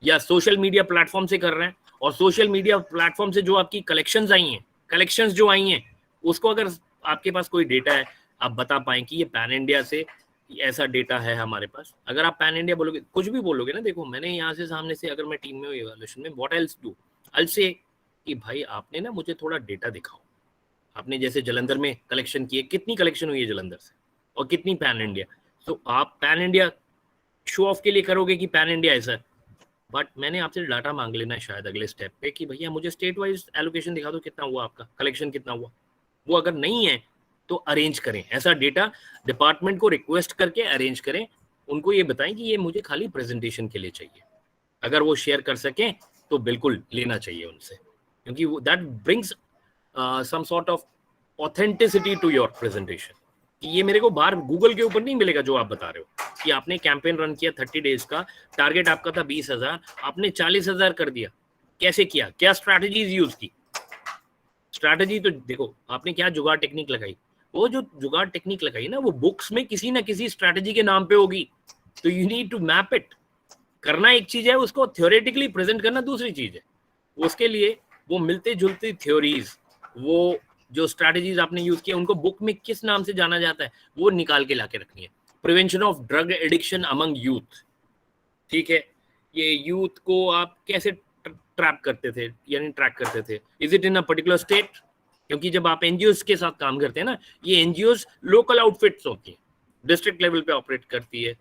या सोशल मीडिया प्लेटफॉर्म से कर रहे हैं, और सोशल मीडिया प्लेटफॉर्म से जो आपकी कलेक्शंस जो आई हैं उसको अगर आपके पास कोई डेटा है, आप बता पाए कि ये पैन इंडिया से ऐसा डेटा है हमारे पास। अगर आप पैन इंडिया बोलोगे, कुछ भी बोलोगे ना, देखो मैंने यहाँ से सामने से, अगर मैं टीम में हूँ इवैल्यूएशन में, व्हाट एल्स डू, आई से कि भाई आपने ना मुझे थोड़ा डेटा दिखाओ। आपने जैसे जलंधर में कलेक्शन किए, कितनी कलेक्शन हुई है जलंधर से और कितनी पैन इंडिया? तो आप पैन इंडिया शो ऑफ के लिए करोगे कि पैन इंडिया है सर, बट मैंने आपसे डाटा मांग लेना है शायद अगले स्टेप पे कि भैया मुझे स्टेट वाइज एलोकेशन दिखा दो, कितना हुआ आपका कलेक्शन, कितना हुआ। वो अगर नहीं है तो अरेंज करें ऐसा डेटा, डिपार्टमेंट को रिक्वेस्ट करके अरेंज करें। उनको ये बताएं कि ये मुझे खाली प्रेजेंटेशन के लिए चाहिए। अगर वो शेयर कर सकें तो बिल्कुल लेना चाहिए उनसे, क्योंकि that brings some sort of authenticity to your presentation. कि ये मेरे को बाहर गूगल के ऊपर नहीं मिलेगा जो आप बता रहे हो कि आपने कैंपेन रन किया 30 डेज का, टारगेट आपका था 20,000, आपने 40,000 कर दिया। कैसे किया, क्या स्ट्रैटेजीज यूज की? स्ट्रैटेजी तो देखो आपने क्या जुगाड़ टेक्निक लगाई, वो जो जुगाड़ टेक्निक लगाई ना वो बुक्स में किसी ना किसी स्ट्रैटेजी के नाम पे होगी, तो you need to map it. करना एक चीज है, उसको थ्योरेटिकली प्रेजेंट करना दूसरी चीज है। उसके लिए वो मिलते जुलते थ्योरीज, वो जो स्ट्रैटेजीज आपने यूज किया, उनको बुक में किस नाम से जाना जाता है वो निकाल के लाके रखनी है। Prevention of drug addiction among youth, ठीक है, ये यूथ को आप कैसे ट्रैप करते थे, यानी ट्रैक करते थे? Is it in a particular state? क्योंकि जब आप एनजीओस के साथ काम करते हैं ना, ये एनजीओस लोकल आउटफिट्स होती हैं, डिस्ट्रिक्ट लेवल पे ऑपरेट करती है,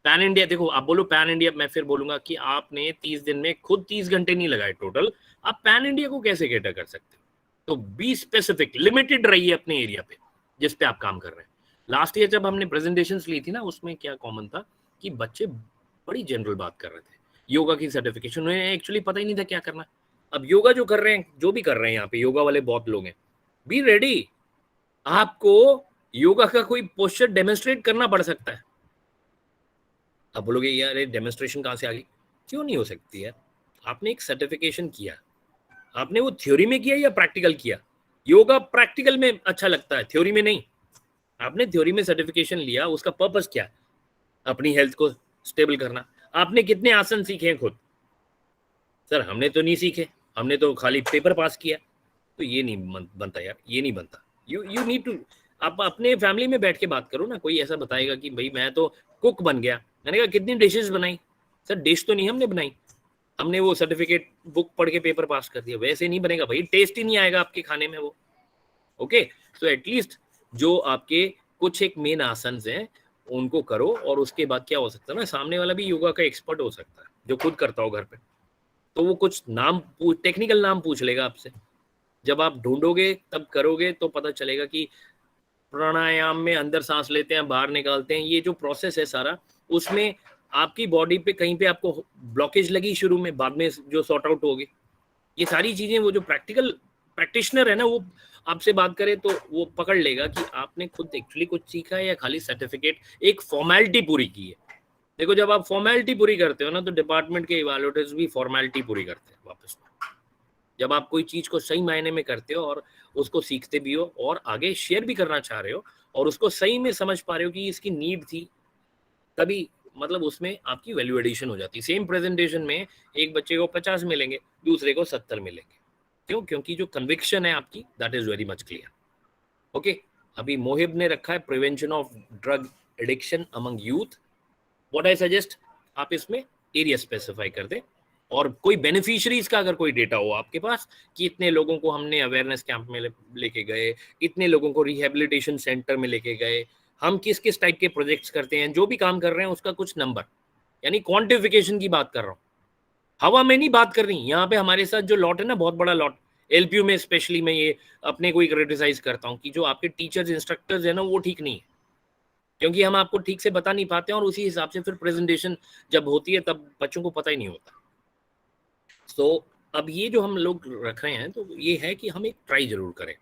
पैन इंडिया, देखो आप बोलो पैन इंडिया, मैं फिर बोलूंगा कि आपने 30 दिन में खुद 30 घंटे नहीं लगाए टोटल, आप पैन इंडिया को कैसे कैटर कर सकते हो? तो बी स्पेसिफिक, लिमिटेड रहिए अपने एरिया पे जिस पे आप काम कर रहे हैं। लास्ट ईयर जब हमने प्रेजेंटेशंस ली थी ना, उसमें क्या कॉमन था कि बच्चे बड़ी जनरल बात कर रहे थे, योगा की सर्टिफिकेशन, उन्हें एक्चुअली पता ही नहीं था क्या करना। अब योगा जो कर रहे हैं, जो भी कर रहे हैं यहाँ पे योगा वाले बहुत लोग हैं, बी रेडी, आपको योगा का कोई पोस्चर डेमोन्स्ट्रेट करना पड़ सकता है। आप बोलोगे यार ये डेमोन्स्ट्रेशन कहाँ से आ गई? क्यों नहीं हो सकती है? आपने एक सर्टिफिकेशन किया, आपने वो थ्योरी में किया या प्रैक्टिकल किया? योगा प्रैक्टिकल में अच्छा लगता है, थ्योरी में नहीं। आपने थ्योरी में सर्टिफिकेशन लिया, उसका पर्पस क्या? अपनी हेल्थ को स्टेबल करना। आपने कितने आसन सीखे हैं खुद? सर हमने तो नहीं सीखे, हमने तो खाली पेपर पास किया। तो ये नहीं बनता यार, ये नहीं बनता। यू नीड टू, आप अपने फैमिली में बैठ के बात करो ना। कोई ऐसा बताएगा कि भाई मैं तो कुक बन गया, मैंने कहा कितनी डिशेस बनाई? सर डिश तो नहीं हमने बनाई, हमने वो सर्टिफिकेट बुक पढ़ के पेपर पास कर दिया। वैसे नहीं बनेगा भाई, टेस्ट ही नहीं आएगा आपके खाने में वो। ओके, सो एटलीस्ट जो आपके कुछ एक मेन आसन हैं उनको करो, और उसके बाद क्या हो सकता है ना, सामने वाला भी योगा का एक्सपर्ट हो सकता है जो खुद करता हो घर पे, तो वो कुछ नाम टेक्निकल नाम पूछ लेगा आपसे। जब आप ढूंढोगे तब करोगे तो पता चलेगा कि प्राणायाम में अंदर सांस लेते हैं बाहर निकालते हैं, ये जो प्रोसेस है सारा, उसमें आपकी बॉडी पे कहीं पे आपको ब्लॉकेज लगी शुरू में, बाद में जो सॉर्ट आउट होगी। ये सारी चीजें वो जो प्रैक्टिकल प्रैक्टिशनर है ना, वो आपसे बात करे तो वो पकड़ लेगा कि आपने खुद एक्चुअली कुछ सीखा है या खाली सर्टिफिकेट, एक फॉर्मेलिटी पूरी की है। देखो जब आप फॉर्मेलिटी पूरी करते हो ना, तो डिपार्टमेंट के इवैल्यूएटर्स भी फॉर्मेलिटी पूरी करते हैं वापस में। जब आप कोई चीज को सही मायने में करते हो और उसको सीखते भी हो और आगे शेयर भी करना चाह रहे हो और उसको सही में समझ पा रहे हो कि इसकी नीड थी, तभी मतलब उसमें आपकी वैल्यू एडिशन हो जाती है। सेम प्रेजेंटेशन में एक बच्चे को 50 मिलेंगे, दूसरे को 70 मिलेंगे। क्यों? क्योंकि जो कन्विक्शन है आपकी, that is very much clear. Okay, अभी मोहिब ने रखा है prevention of drug addiction among youth. What I suggest, आप इसमें एरिया स्पेसिफाई कर दें, और कोई बेनिफिशियरीज का अगर कोई डेटा हो आपके पास कि इतने लोगों को हमने अवेयरनेस कैंप में लेके गए, इतने लोगों को रिहेबिलिटेशन सेंटर में लेके गए, हम किस किस टाइप के प्रोजेक्ट्स करते हैं, जो भी काम कर रहे हैं उसका कुछ नंबर, यानी क्वांटिफिकेशन की बात कर रहा हूँ, हवा में नहीं बात कर रही। यहाँ पे हमारे साथ जो लॉट है ना, बहुत बड़ा लॉट, एलपीयू में स्पेशली मैं ये अपने को ही क्रिटिसाइज करता हूँ कि जो आपके टीचर्स इंस्ट्रक्टर्स है ना, वो ठीक नहीं है, क्योंकि हम आपको ठीक से बता नहीं पाते हैं, और उसी हिसाब से फिर प्रेजेंटेशन जब होती है तब बच्चों को पता ही नहीं होता। तो अब ये जो हम लोग रख रहे हैं, तो ये है कि हम एक ट्राई जरूर करें।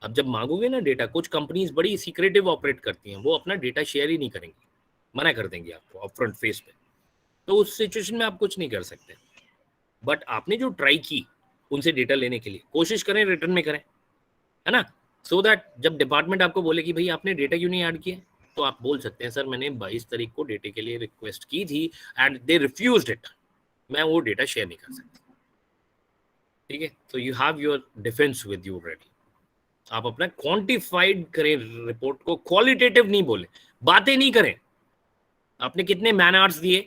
अब जब मांगोगे ना डेटा, कुछ कंपनीज बड़ी सीक्रेटिव ऑपरेट करती हैं, वो अपना डेटा शेयर ही नहीं करेंगी, मना कर देंगे आपको अपफ्रंट फेस पे, तो उस सिचुएशन में आप कुछ नहीं कर सकते। बट आपने जो ट्राई की उनसे डेटा लेने के लिए, कोशिश करें रिटर्न में करें, है ना, सो दैट जब डिपार्टमेंट आपको बोले कि भाई आपने डेटा क्यों नहीं ऐड किया, तो आप बोल सकते हैं सर मैंने 22 तारीख को डेटा के लिए रिक्वेस्ट की थी एंड दे रिफ्यूज्ड इट, मैं वो डेटा शेयर नहीं कर सकता। ठीक है, तो you have your defence with you ready. आप अपना क्वांटिफाइड करें रिपोर्ट को, क्वालिटेटिव नहीं बोले, बातें नहीं करें। आपने कितने मैन आवर्स दिए,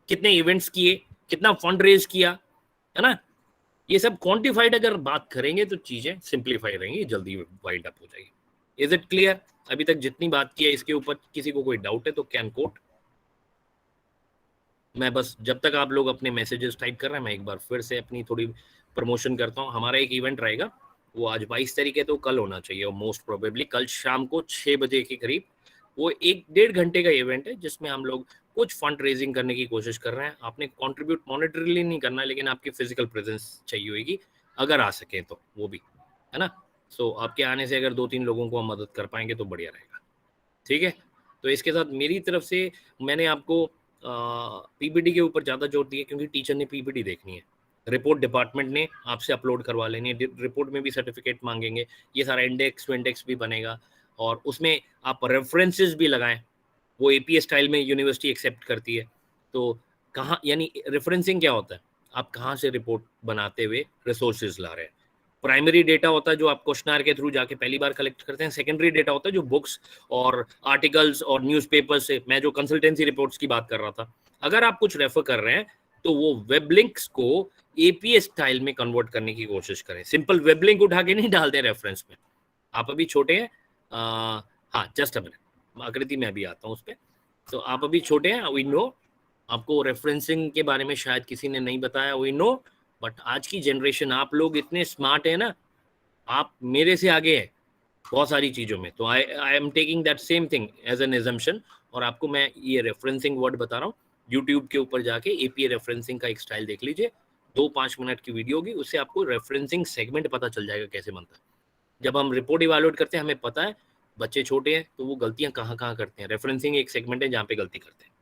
कितने इवेंट्स किए, कितना फंड रेज किया, है ना, ये सब क्वांटिफाइड अगर बात करेंगे तो चीजें सिंप्लीफाई रहेंगी, जल्दी वाइंड अप हो जाएगी। Is it clear? अभी तक जितनी बात की है इसके ऊपर किसी को कोई डाउट है तो कैन कोट। मैं बस जब तक आप लोग अपने मैसेजेस टाइप कर रहे हैं, मैं एक बार फिर से अपनी थोड़ी प्रमोशन करता हूँ। हमारा एक इवेंट रहेगा, वो आज 22 तारीख है, तो कल होना चाहिए, और मोस्ट प्रोबेबली कल शाम को 6 बजे के करीब। वो 1-1.5 घंटे का इवेंट है जिसमें हम लोग कुछ फंड रेजिंग करने की कोशिश कर रहे हैं। आपने कंट्रीब्यूट मॉनेटरीली नहीं करना, लेकिन आपकी फिजिकल प्रेजेंस चाहिए होगी, अगर आ सके तो वो भी, है ना। सो आपके आने से अगर 2-3 लोगों को हम मदद कर पाएंगे तो बढ़िया रहेगा। ठीक है, तो इसके साथ मेरी तरफ से मैंने आपको पीपीटी के ऊपर ज़्यादा जोर दिया, क्योंकि टीचर ने पीपीटी देखनी है, रिपोर्ट डिपार्टमेंट ने आपसे अपलोड करवा लेनी है, रिपोर्ट में भी सर्टिफिकेट मांगेंगे, ये सारा इंडेक्स विंडेक्स भी बनेगा, और उसमें आप रेफरेंसेस भी लगाएं। वो एपीए स्टाइल में यूनिवर्सिटी एक्सेप्ट करती है, तो कहाँ, यानी रेफरेंसिंग क्या होता है, आप कहाँ से रिपोर्ट बनाते हुए रिसोर्सेज ला रहे हैं। प्राइमरी डेटा होता है जो आप क्वेश्चनर के थ्रू जाके पहली बार कलेक्ट करते हैं। सेकेंडरी डेटा होता है जो बुक्स और आर्टिकल्स और न्यूज़पेपर से, मैं जो कंसल्टेंसी रिपोर्ट्स की बात कर रहा था, अगर आप कुछ रेफर कर रहे हैं तो वो वेब लिंक्स को एपीए स्टाइल में कन्वर्ट करने की कोशिश करें। सिंपल वेब लिंक उठा के नहीं डालते रेफरेंस में। आप अभी छोटे हैं, हाँ जस्ट अ मिनट, आकृति में अभी आता हूँ उस पर। तो आप अभी छोटे हैं, वी नो, आपको रेफरेंसिंग के बारे में शायद किसी ने नहीं बताया, वी नो, बट आज की जनरेशन, आप लोग इतने स्मार्ट है ना, आप मेरे से आगे हैं बहुत सारी चीज़ों में। तो I am taking that same thing as an assumption, और आपको मैं ये रेफरेंसिंग वर्ड बता रहा हूँ। यूट्यूब के ऊपर जाके एपीए रेफरेंसिंग का एक स्टाइल देख लीजिए, 2-5 मिनट की वीडियो होगी, उससे आपको रेफरेंसिंग सेगमेंट पता चल जाएगा कैसे बनता है। जब हम रिपोर्ट इवैल्यूएट करते हैं, हमें पता है बच्चे छोटे हैं तो वो गलतियां कहाँ कहाँ करते हैं। रेफरेंसिंग एक सेगमेंट है जहाँ पे गलती करते हैं।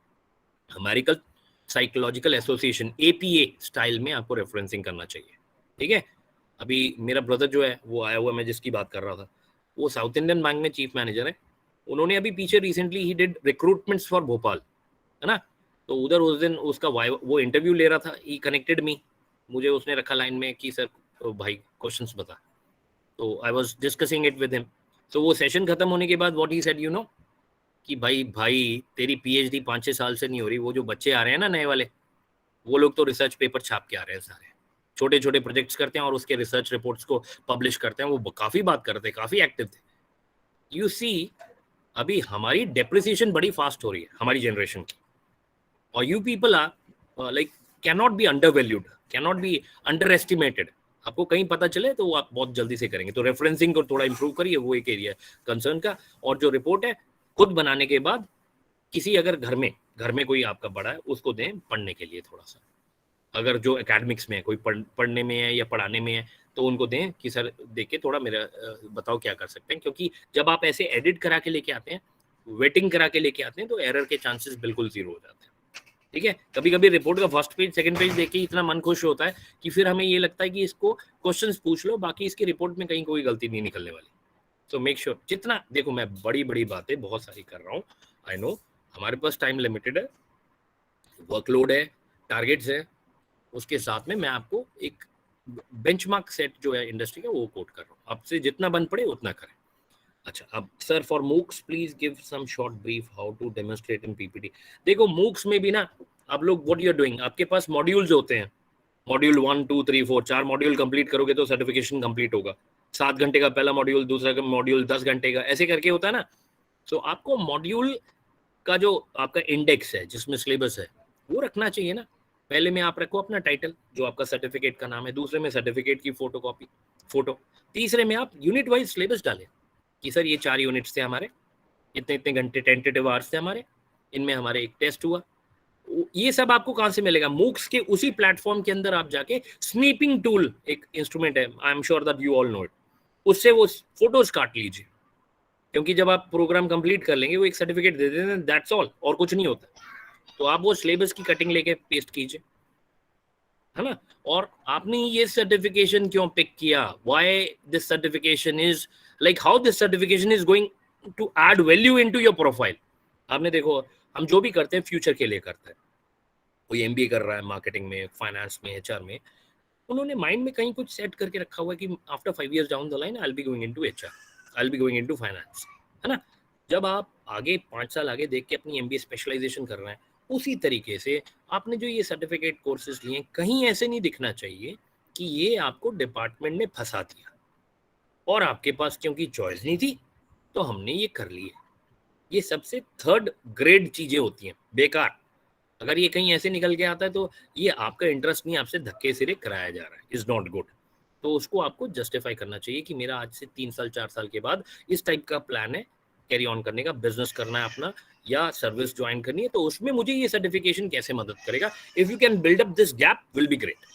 American psychological association APA style में आपको रेफरेंसिंग करना चाहिए, ठीक है। अभी मेरा ब्रदर जो है वो आया हुआ, मैं जिसकी बात कर रहा था, वो साउथ इंडियन बैंक में चीफ मैनेजर है। उन्होंने अभी पीछे recently he did recruitments for Bhopal, है ना। तो उधर उस दिन उसका वो इंटरव्यू ले रहा था, ही कनेक्टेड मी, मुझे उसने रखा लाइन में कि सर भाई क्वेश्चंस बता। तो I was discussing it with him. तो वो सेशन खत्म होने के बाद what he said, you know, कि भाई तेरी पीएचडी 5-6 साल से नहीं हो रही, वो जो बच्चे आ रहे हैं ना नए वाले, वो लोग तो रिसर्च पेपर छाप के आ रहे हैं, सारे छोटे छोटे प्रोजेक्ट्स करते हैं और उसके रिसर्च रिपोर्ट्स को पब्लिश करते हैं। वो काफी बात करते हैं, काफी एक्टिव थे। यू सी, अभी हमारी डेप्रिसिएशन बड़ी फास्ट हो रही है हमारी जनरेशन की, और you people are like can not be undervalued, can not be underestimated. आपको कहीं पता चले तो वो आप बहुत जल्दी से करेंगे। तो रेफरेंसिंग को थोड़ा इंप्रूव करिए, वो एक एरिया कंसर्न का। और जो रिपोर्ट है खुद बनाने के बाद किसी अगर घर में कोई आपका बड़ा है उसको दें पढ़ने के लिए थोड़ा सा। अगर जो एकेडमिक्स में है, कोई पढ़ने में है या पढ़ाने में है, तो उनको दें कि सर देख के थोड़ा मेरा बताओ क्या कर सकते हैं। क्योंकि जब आप ऐसे एडिट करा के लेके आते हैं, वेटिंग करा के लेके आते हैं, तो एरर के चांसेस बिल्कुल जीरो हो जाते हैं, ठीक है। कभी कभी रिपोर्ट का फर्स्ट पेज सेकंड पेज देख के इतना मन खुश होता है कि फिर हमें ये लगता है कि इसको क्वेश्चंस पूछ लो, बाकी इसकी रिपोर्ट में कहीं कोई गलती नहीं निकलने वाली। सो मेक श्योर, जितना देखो मैं बड़ी बड़ी बातें बहुत सारी कर रहा हूँ, आई नो हमारे पास टाइम लिमिटेड है, वर्कलोड है, टारगेट्स है, उसके साथ में मैं आपको एक बेंचमार्क सेट जो है इंडस्ट्री का वो कोट कर रहा हूँ। आपसे जितना बन पड़े उतना करें। अच्छा, अब sir for MOOCs please give some short brief how to demonstrate in PPT. देखो मूक्स में भी ना आप लोग व्हाट यू आर डूइंग, आपके पास मॉड्यूल्स होते हैं, मॉड्यूल 1 2 3 4, 4 मॉड्यूल कंप्लीट करोगे तो सर्टिफिकेशन कंप्लीट होगा। 7 घंटे का पहला मॉड्यूल, दूसरा मॉड्यूल 10 घंटे का, ऐसे करके होता है ना। तो आपको मॉड्यूल का जो आपका इंडेक्स है जिसमें सिलेबस है वो रखना चाहिए ना। पहले में आप रखो अपना टाइटल जो आपका सर्टिफिकेट का नाम है, दूसरे में सर्टिफिकेट की फोटो, तीसरे में आप यूनिट वाइज सिलेबस डालें कि सर ये 4 यूनिट्स थे हमारे, इतने इतने घंटे टेंटेटिव आवर्स थे हमारे, इनमें हमारे एक टेस्ट हुआ। ये सब आपको कहां से मिलेगा? मूक्स के उसी प्लेटफॉर्म के अंदर आप जाके स्नीपिंग टूल एक इंस्ट्रूमेंट है, I am sure that you all know it, उससे वो फोटोज काट लीजिए। क्योंकि जब आप प्रोग्राम कंप्लीट कर लेंगे वो एक सर्टिफिकेट दे देते हैं, दैट्स ऑल, और कुछ नहीं होता। तो आप वो सिलेबस की कटिंग लेके पेस्ट कीजिए, है ना। और आपने ये सर्टिफिकेशन क्यों पिक किया, why this certification is like, how this certification is going to add value into your profile. आपने देखो हम जो भी करते हैं फ्यूचर के लिए करते हैं। कोई एमबीए कर रहा है मार्केटिंग में, फाइनेंस में, एचआर में, उन्होंने माइंड में कहीं कुछ सेट करके रखा हुआ है कि after 5 years down the line I will be going into HR, I will be going into finance, है ना। जब आप आगे 5 साल आगे देख के अपनी एमबीए स्पेशलाइजेशन कर रहे हैं, उसी तरीके से आपने जो ये सर्टिफिकेट कोर्सेज लिए, कहीं ऐसे नहीं दिखना चाहिए कि ये आपको डिपार्टमेंट ने फंसा दिया और आपके पास क्योंकि चॉइस नहीं थी तो हमने ये कर लिया। ये सबसे थर्ड ग्रेड चीजें होती हैं, बेकार। अगर ये कहीं ऐसे निकल के आता है तो ये आपका इंटरेस्ट नहीं, आपसे धक्के सिरे कराया जा रहा है, इज नॉट गुड। तो उसको आपको जस्टिफाई करना चाहिए कि मेरा आज से 3 साल 4 साल के बाद इस टाइप का प्लान है कैरी ऑन करने का, बिजनेस करना है अपना या सर्विस ज्वाइन करनी है, तो उसमें मुझे ये सर्टिफिकेशन कैसे मदद करेगा। If you can build up this gap will be great,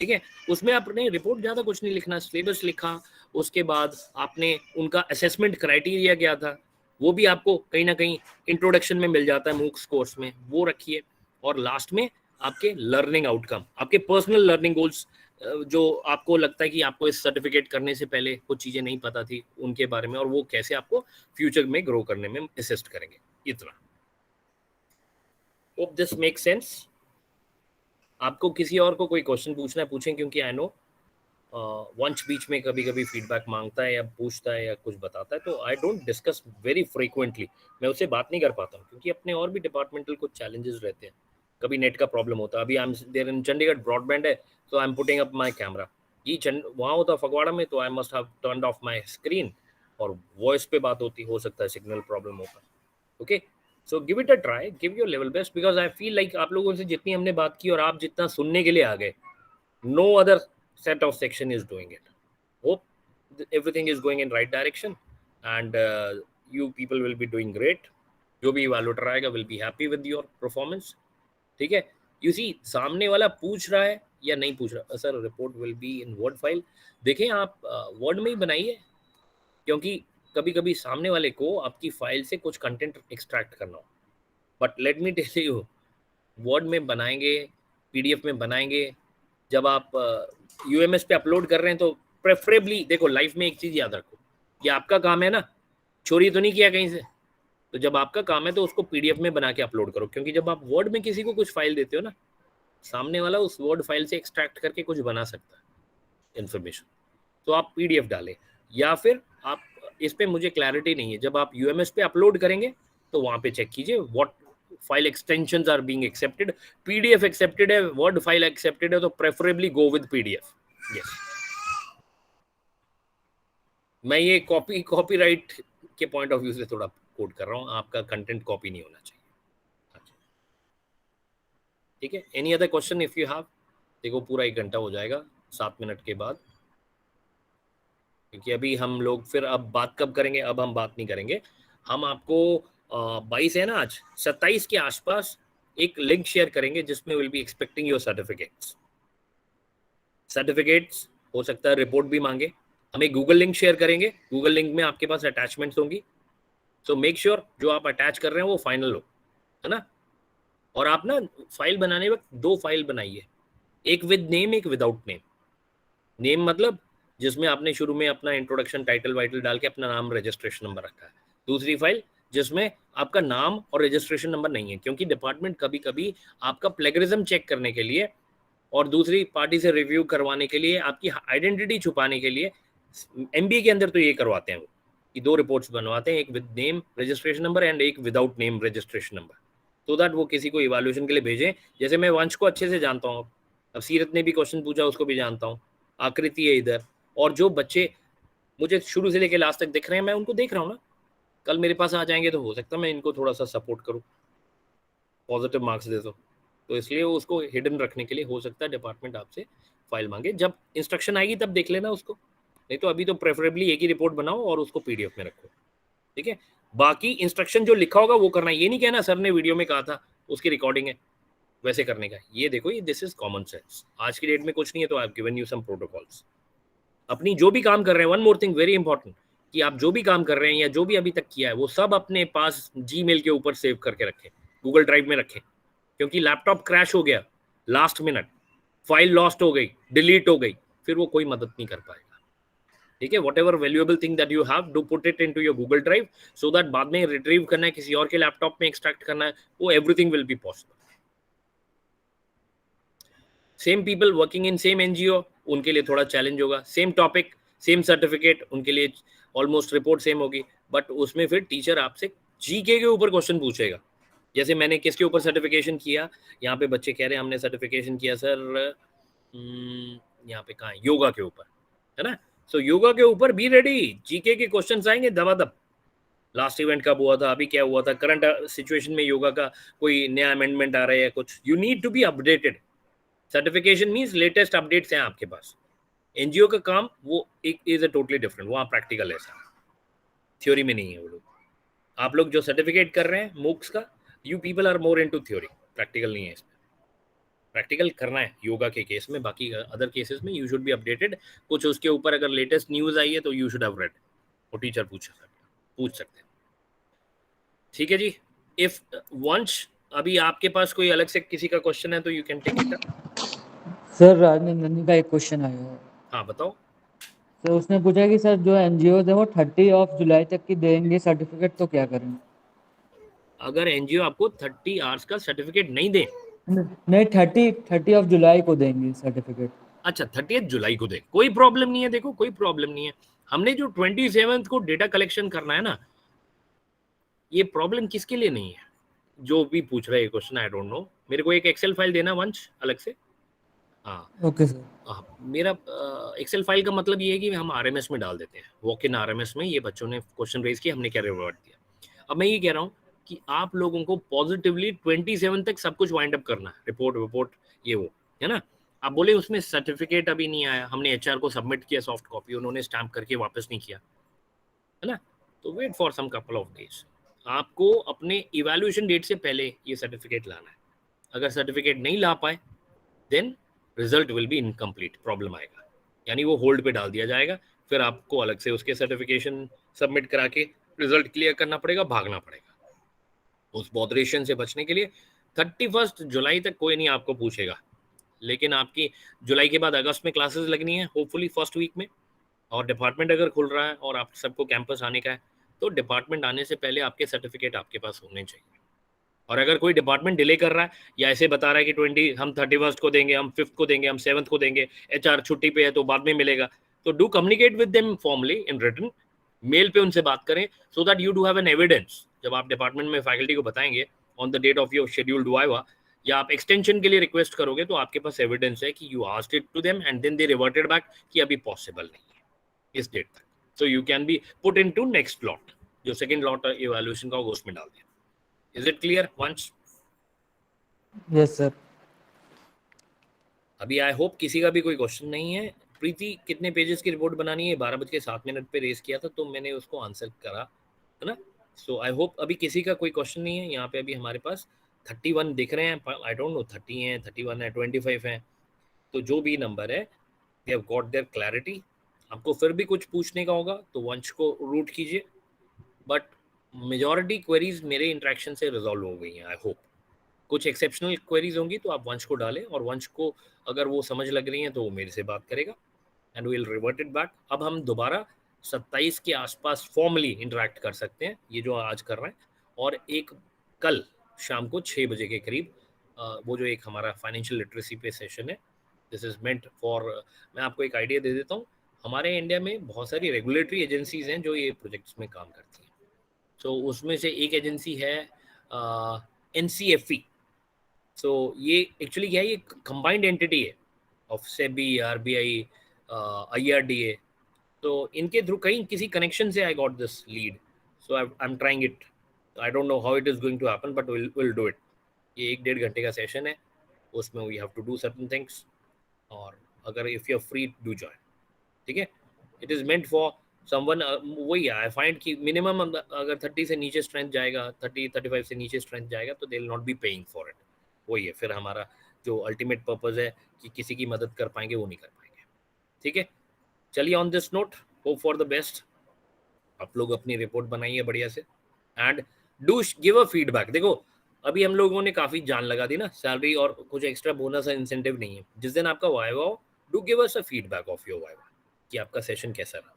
ठीक है। उसमें आपने रिपोर्ट ज्यादा कुछ नहीं लिखना, सिलेबस लिखा, उसके बाद आपने उनका असेसमेंट क्राइटेरिया क्या था वो भी आपको कहीं ना कहीं इंट्रोडक्शन में मिल जाता है मूक्स कोर्स में, वो रखिए। और लास्ट में आपके लर्निंग आउटकम, आपके पर्सनल लर्निंग गोल्स, जो आपको लगता है कि आपको इस सर्टिफिकेट करने से पहले कुछ चीजें नहीं पता थी उनके बारे में, और वो कैसे आपको फ्यूचर में ग्रो करने में असिस्ट करेंगे। इतना, होप दिस मेक सेंस। आपको किसी और को कोई क्वेश्चन पूछना है पूछें, क्योंकि आई नो वंश बीच में कभी कभी फीडबैक मांगता है या पूछता है या कुछ बताता है, तो I don't discuss very frequently, मैं उससे बात नहीं कर पाता हूँ क्योंकि अपने और भी डिपार्टमेंटल कुछ चैलेंजेस रहते हैं। कभी नेट का प्रॉब्लम होता है, अभी I am there in Chandigarh, broadband है तो I am putting up my camera, ये वहाँ होता फगवाड़ा में तो I must have turned off my screen, और वॉइस पे बात होती, हो सकता है सिग्नल प्रॉब्लम होता. Okay, so give it a try, give your level best, because I feel like आप लोगों से जितनी हमने बात की और आप जितना सुनने के लिए आ गए, no other set of section is doing it. Hope everything is going in right direction and you people will be doing great. जो भी evaluator आएगा will be happy with your performance. ठीक है, you see सामने वाला पूछ रहा है या नहीं पूछ रहा, sir report will be in word file. देखें आप वर्ड में ही बनाइए, क्योंकि कभी कभी सामने वाले को आपकी फाइल से कुछ कंटेंट एक्सट्रैक्ट करना हो. But let me tell you, Word में बनाएंगे, पीडीएफ में बनाएंगे, जब आप यूएमएस पे अपलोड कर रहे हैं तो प्रेफरेबली देखो, लाइफ में एक चीज याद रखो, ये आपका काम है ना, चोरी तो नहीं किया कहीं से. तो जब आपका काम है तो उसको पीडीएफ में बना के अपलोड करो, क्योंकि जब आप वर्ड में किसी को कुछ फाइल देते हो ना, सामने वाला उस वर्ड फाइल से एक्सट्रैक्ट करके कुछ बना सकता है इंफॉर्मेशन. तो आप पीडीएफ डालें, या फिर आप इस पे मुझे क्लैरिटी नहीं है, जब आप यूएमएस पे अपलोड करेंगे तो वहां पे चेक कीजिए what file extensions are being accepted. PDF accepted है, वर्ड फाइल एक्सेप्टेड है, तो preferably go with PDF. Yes, मैं ये कॉपीराइट के पॉइंट ऑफ व्यू से थोड़ा कोड कर रहा हूँ, आपका कंटेंट कॉपी नहीं होना चाहिए. ठीक है, any other question if you have. देखो पूरा 1 घंटा हो जाएगा 7 मिनट के बाद, क्योंकि अभी हम लोग फिर अब बात कब करेंगे, अब हम बात नहीं करेंगे. हम आपको 22 है ना आज, 27 के आसपास एक लिंक शेयर करेंगे जिसमें will be expecting your certificates. हो सकता है रिपोर्ट भी मांगे, हम एक गूगल लिंक शेयर करेंगे, गूगल लिंक में आपके पास अटैचमेंट्स होंगी. सो मेक श्योर जो आप अटैच कर रहे हैं वो फाइनल हो, है ना. और आप ना फाइल बनाने वक्त 2 फाइल बनाइए, एक विद नेम, एक विदाउट नेम. नेम मतलब जिसमें आपने शुरू में अपना इंट्रोडक्शन, टाइटल वाइटल डाल के अपना नाम, रजिस्ट्रेशन नंबर रखा है. दूसरी फाइल जिसमें आपका नाम और रजिस्ट्रेशन नंबर नहीं है, क्योंकि डिपार्टमेंट कभी कभी आपका प्लेगरिज्म चेक करने के लिए और दूसरी पार्टी से रिव्यू करवाने के लिए, आपकी आइडेंटिटी छुपाने के लिए, एमबीए के अंदर तो ये करवाते हैं वो कि 2 रिपोर्ट्स बनवाते हैं, एक with name registration number and एक without name registration number, so that वो किसी को इवैल्यूएशन के लिए भेजें. जैसे मैं वंश को अच्छे से जानता हूँ, अब सीरत ने भी क्वेश्चन पूछा, उसको भी जानता हूँ, आकृति है इधर, और जो बच्चे मुझे शुरू से लेकर लास्ट तक दिख रहे हैं, मैं उनको देख रहा हूँ ना. कल मेरे पास आ जाएंगे तो हो सकता है मैं इनको थोड़ा सा सपोर्ट करूँ, पॉजिटिव मार्क्स दे दो. तो इसलिए वो उसको हिडन रखने के लिए हो सकता है डिपार्टमेंट आपसे फाइल मांगे. जब इंस्ट्रक्शन आएगी तब देख लेना उसको, नहीं तो अभी तो प्रेफरेबली एक ही रिपोर्ट बनाओ और उसको पीडीएफ में रखो. ठीक है, बाकी इंस्ट्रक्शन जो लिखा होगा वो करना. ये नहीं कहना सर ने वीडियो में कहा था, उसकी रिकॉर्डिंग है, वैसे करने का. ये देखो, ये दिस इज कॉमन सेंस. आज की डेट में कुछ नहीं है तो I have given you some protocols. अपनी जो भी काम कर रहे हैं, one more thing very important, कि आप जो भी काम कर रहे हैं या जो भी अभी तक किया है वो सब अपने पास जीमेल के ऊपर सेव करके रखें, गूगल ड्राइव में रखें. क्योंकि लैपटॉप क्रैश हो गया लास्ट मिनट, फाइल लॉस्ट हो गई, डिलीट हो गई, फिर वो कोई मदद नहीं कर पाएगा. ठीक है, what ever valuable thing that you have, do put it into your Google drive, so that बाद में रिट्रीव करना है, किसी और के लैपटॉप में एक्सट्रैक्ट करना है, वो everything will be possible. Same people working in same NGO, उनके लिए थोड़ा चैलेंज होगा. सेम टॉपिक, सेम सर्टिफिकेट, उनके लिए ऑलमोस्ट रिपोर्ट सेम होगी, बट उसमें फिर टीचर आपसे जीके के ऊपर क्वेश्चन पूछेगा. जैसे मैंने किसके ऊपर सर्टिफिकेशन किया, यहाँ पे बच्चे कह रहे हैं हमने सर्टिफिकेशन किया सर, यहाँ पे कहाँ, योगा के ऊपर, है ना. सो योगा के ऊपर बी रेडी, जीके के क्वेश्चंस आएंगे दबादब. लास्ट इवेंट कब हुआ था, अभी क्या हुआ था, करंट सिचुएशन में योगा का कोई नया अमेंडमेंट आ रहा है कुछ, you need to be updated. Certification means latest updates हैं आपके पास. एनजीओ का काम वो एक इज अ टोटली डिफरेंट, वहाँ प्रैक्टिकल है, थ्योरी में नहीं है वो लोग. आप लोग जो सर्टिफिकेट कर रहे हैं मूक्स का, you people are more into theory, practical नहीं है इसमें. प्रैक्टिकल करना है योगा के केस में, बाकी अदर केसेस में यू शुड बी अपडेटेड. कुछ उसके ऊपर अगर लेटेस्ट न्यूज आई है तो यू शुड हैव रेड, वो टीचर पूछ सकते हैं. ठीक है जी. इफ वंश अभी आपके पास कोई अलग से किसी का क्वेश्चन है तो you can take it. Sir Rajnandini का एक क्वेश्चन आया है. हाँ बताओ. सर उसने पूछा कि सर जो एनजीओ है वो 30 जुलाई तक की देंगे सर्टिफिकेट, तो क्या करें? अगर एनजीओ आपको 30 आवर्स का सर्टिफिकेट नहीं दे, नहीं 30 जुलाई को देंगे सर्टिफिकेट. अच्छा 30 जुलाई को दे, कोई प्रॉब्लम नहीं है. देखो कोई प्रॉब्लम नहीं है. हमने जो 27 को डेटा कलेक्शन करना है ना, ये प्रॉब्लम किसके लिए नहीं है, जो भी पूछ रहे हैं क्वेश्चन, आई डोंट नो. मेरे को एक एक्सेल फाइल देना वंश अलग से. हाँ ओके सर। मेरा एक्सेल फाइल का मतलब ये है कि हम आरएमएस में डाल देते हैं, वॉक इन आरएमएस में। ये बच्चों ने क्वेश्चन रेज किया, हमने क्या रिवर्ट दिया। अब मैं ये कह रहा हूँ कि आप लोगों को पॉजिटिवली 27 तक सब कुछ वाइंड अप करना है, रिपोर्ट रिपोर्ट ये वो, है ना। आप बोले उसमें सर्टिफिकेट अभी नहीं आया, हमने एचआर को सबमिट किया सॉफ्ट कॉपी, उन्होंने स्टैम्प करके वापस नहीं किया, है ना। तो wait for some couple of days. आपको अपने इवैल्यूएशन डेट से पहले ये सर्टिफिकेट लाना है। अगर सर्टिफिकेट नहीं ला पाए then result will be incomplete, problem आएगा, यानी वो होल्ड पे डाल दिया जाएगा। फिर आपको अलग से उसके सर्टिफिकेशन सबमिट करा के रिजल्ट क्लियर करना पड़ेगा, भागना पड़ेगा। उस बॉदरेशन से बचने के लिए 31 जुलाई तक कोई नहीं आपको पूछेगा, लेकिन आपकी जुलाई के बाद अगस्त में क्लासेस लगनी है, होपफुली फर्स्ट वीक में। और डिपार्टमेंट अगर खुल रहा है और आप सबको कैंपस आने का है, तो डिपार्टमेंट आने से पहले आपके सर्टिफिकेट आपके पास होने चाहिए। और अगर कोई डिपार्टमेंट डिले कर रहा है या ऐसे बता रहा है कि 20 हम 31 को देंगे, हम 5th को देंगे, हम 7th को देंगे, एचआर छुट्टी पे है तो बाद में मिलेगा, तो do communicate with them formally in written, mail पे उनसे बात करें, so that you do have an evidence. जब आप डिपार्टमेंट में फैकल्टी को बताएंगे on the date of your scheduled viva, या आप एक्सटेंशन के लिए रिक्वेस्ट करोगे, तो आपके पास एविडेंस है कि you asked it to them and then they reverted back कि अभी पॉसिबल नहीं है इस डेट तक, so you can be put into next lot, जो सेकंड लॉट इवैल्यूएशन का होगा उसमें डाल दिया। Is it clear once? Yes sir. अभी आई होप किसी का भी कोई क्वेश्चन नहीं है। प्रीति, कितने पेजेस की रिपोर्ट बनानी है? 12:07 पे रेस किया था तो मैंने उसको आंसर करा, है ना। सो आई होप अभी किसी का कोई क्वेश्चन नहीं है। यहाँ पे अभी हमारे पास 31 दिख रहे हैं, आई डोंट नो 30 हैं, 31 है, 25 है, तो जो भी नंबर है they have got their clarity. आपको फिर भी कुछ पूछने का होगा तो वंश को रूट कीजिए, बट मेजॉरिटी क्वेरीज मेरे इंटरेक्शन से रिजॉल्व हो गई हैं आई होप। कुछ एक्सेप्शनल क्वेरीज होंगी तो आप वंश को डालें, और वंश को अगर वो समझ लग रही हैं तो वो मेरे से बात करेगा and will revert it back. अब हम दोबारा 27 के आसपास फॉर्मली इंटरेक्ट कर सकते हैं, ये जो आज कर रहे हैं। और एक कल शाम को 6 बजे के करीब वो जो एक हमारा फाइनेंशियल लिटरेसी पे सेशन है, दिस इज मेंट फॉर, मैं आपको एक आइडिया दे देता हूँ। हमारे इंडिया में बहुत सारी रेगुलेटरी एजेंसीज हैं जो ये प्रोजेक्ट्स में काम करती हैं। सो उसमें से एक एजेंसी है NCFE। सो ये एक्चुअली क्या है, ये कंबाइंड एंटिटी है ऑफ सेबी, RBI, IRDA। तो इनके थ्रू कहीं किसी कनेक्शन से I got this lead, so I am trying it. I don't know how it is going to happen, but will do it. ये 1-1.5 घंटे का सेशन है, उसमें we have to do certain things, और अगर if you are free do join, ठीक है। It is meant for someone, वही आई फाइंड कि मिनिमम अगर 30 से नीचे स्ट्रेंथ जाएगा, 30-35 से नीचे स्ट्रेंथ जाएगा, तो they will not be paying for it. वही है, फिर हमारा जो अल्टीमेट पर्पस है कि किसी की मदद कर पाएंगे वो नहीं कर पाएंगे, ठीक है। चलिए on this note, hope for the best. आप लोग अपनी रिपोर्ट बनाइए बढ़िया से and do give a feedback. देखो अभी हम लोगों ने काफी जान लगा दी ना, सैलरी और कुछ एक्स्ट्रा बोनस या इंसेंटिव नहीं है। जिस दिन आपका वाइवा हो, do give us a feedback of your viva कि आपका सेशन कैसा रहा,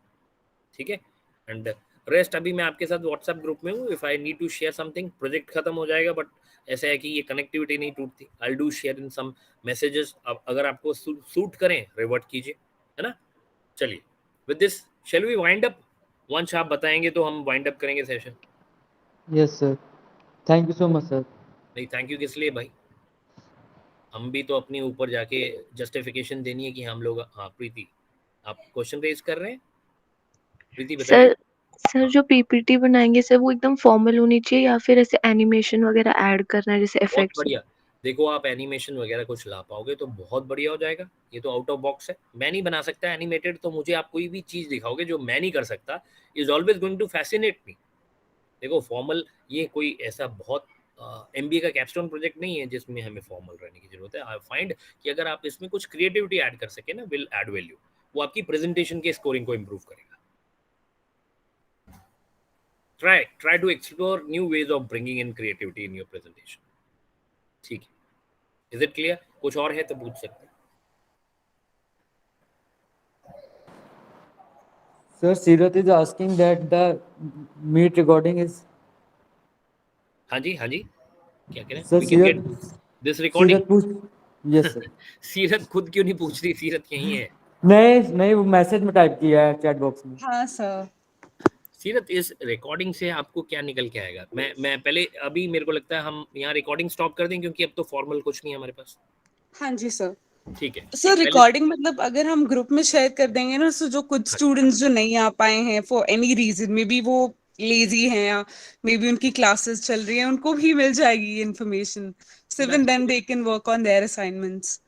ठीक है। एंड रेस्ट अभी मैं आपके साथ व्हाट्सएप ग्रुप में हूँ, if I need to share something. Project खत्म हो जाएगा, बट ऐसा है कि ये कनेक्टिविटी नहीं टूटती। I do share in some messages, अगर आपको सूट करें रिवर्ट कीजिए, है ना। चलिए with this shall we wind up? Once आप बताएंगे तो हम वाइंड अप करेंगे session. Yes sir, thank you so much sir. नहीं थैंक यू किस लिए भाई, हम भी तो अपने ऊपर जाके जस्टिफिकेशन देनी है कि हम लोग। हाँ प्रीति, आप क्वेश्चन रेज कर रहे हैं, प्रीति बताइए। सर सर जो पीपीटी बनाएंगे सर वो एकदम फॉर्मल होनी चाहिए या फिर ऐसे एनिमेशन वगैरह ऐड करना है जैसे बहुत इफेक्ट्स? बढ़िया, देखो आप एनिमेशन वगैरह कुछ ला पाओगे तो बहुत बढ़िया हो जाएगा। ये तो आउट ऑफ बॉक्स है, मैं नहीं बना सकता एनिमेटेड, तो मुझे आप कोई भी चीज दिखाओगे जो मैं नहीं कर सकता, is always going to fascinate me. देखो फॉर्मल ये कोई ऐसा बहुत MBA का कैपस्टोन प्रोजेक्ट नहीं है जिसमें हमें फॉर्मल रहने की जरूरत है। आई फाइंड कि अगर आप इसमें कुछ क्रिएटिविटी ऐड कर सके ना, विल ऐड वैल्यू, वो आपकी प्रेजेंटेशन के स्कोरिंग को इम्प्रूव करेगा। try to explore new ways of bringing in creativity in your presentation, ठीक है। Is it clear? कुछ और है तो पूछ सकते हैं। Sir, Sirat is asking that the meet recording is. हाँ जी हाँ जी, क्या कह रहे हैं? Sir, we can get Sirat. This recording. Sirat पूछ. Yes sir. सीरत खुद क्यों नहीं पूछ रही? सीरत यहीं है। नहीं नहीं, वो मैसेज में टाइप किया है चैट बॉक्स में। हाँ सर। सीरत इस रिकॉर्डिंग से आपको क्या निकल के आएगा? मैं पहले अभी मेरे को लगता है हम यहाँ रिकॉर्डिंग स्टॉप कर दें, क्योंकि अब तो फॉर्मल कुछ नहीं है हमारे पास। हाँ जी सर। ठीक है सर पहले रिकॉर्डिंग मतलब अगर हम ग्रुप में शेयर कर देंगे ना, सो जो कुछ स्टूडेंट्स जो नहीं आ पाए हैं for any reason, maybe वो लेजी हैं या मे बी उनकी क्लासेस चल रही हैं, उनको भी मिल जाएगी ये information, so even then they can work on their assignments.